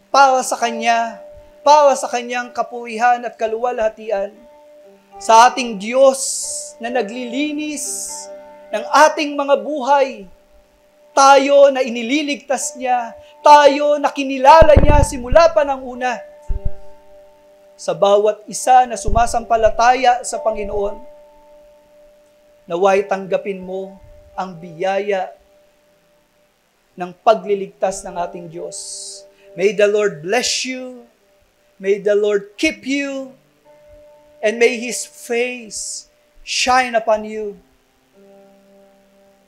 para sa Kanya, para sa Kanyang kapurihan at kaluwalhatian, sa ating Diyos na naglilinis ng ating mga buhay, tayo na inililigtas niya, tayo na kinilala niya simula pa ng una. Sa bawat isa na sumasampalataya sa Panginoon, naway tanggapin mo ang biyaya ng pagliligtas ng ating Diyos. May the Lord bless you, may the Lord keep you, and may His face shine upon you.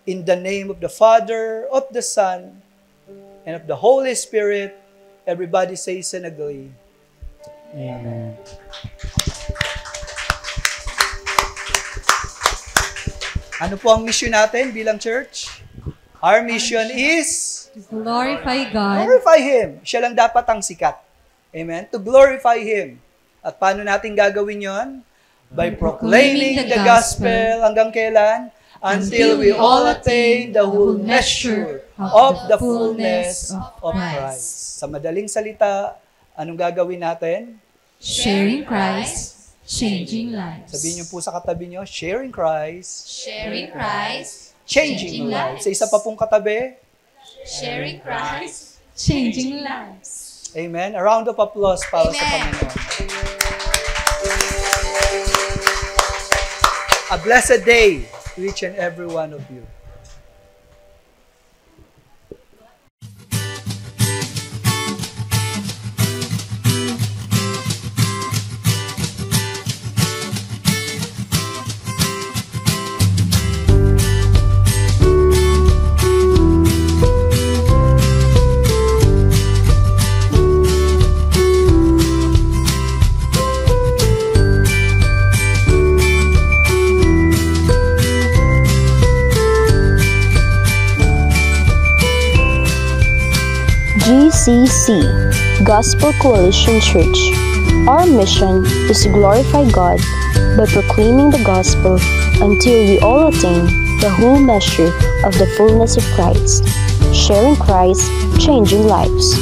In the name of the Father, of the Son, and of the Holy Spirit, everybody says and agree. Amen. Ano po ang mission natin bilang church? Our mission is To glorify God. glorify Him. Siya lang dapat ang sikat. Amen? To glorify Him. At paano natin gagawin yon? By proclaiming the gospel hanggang kailan? Until we all attain the whole measure of the fullness of Christ. Sa madaling salita, anong gagawin natin? Sharing Christ, changing lives. Sabihin niyo po sa katabi niyo, sharing Christ, Sharing Christ, changing lives. Sa isa pa pong katabi, sharing Christ, Changing lives. amen. A round of applause para sa Amen. Panginoon. A blessed day to each and every one of you. GCC, Gospel Coalition Church. Our mission is to glorify God by proclaiming the gospel until we all attain the whole measure of the fullness of Christ. Sharing Christ, changing lives.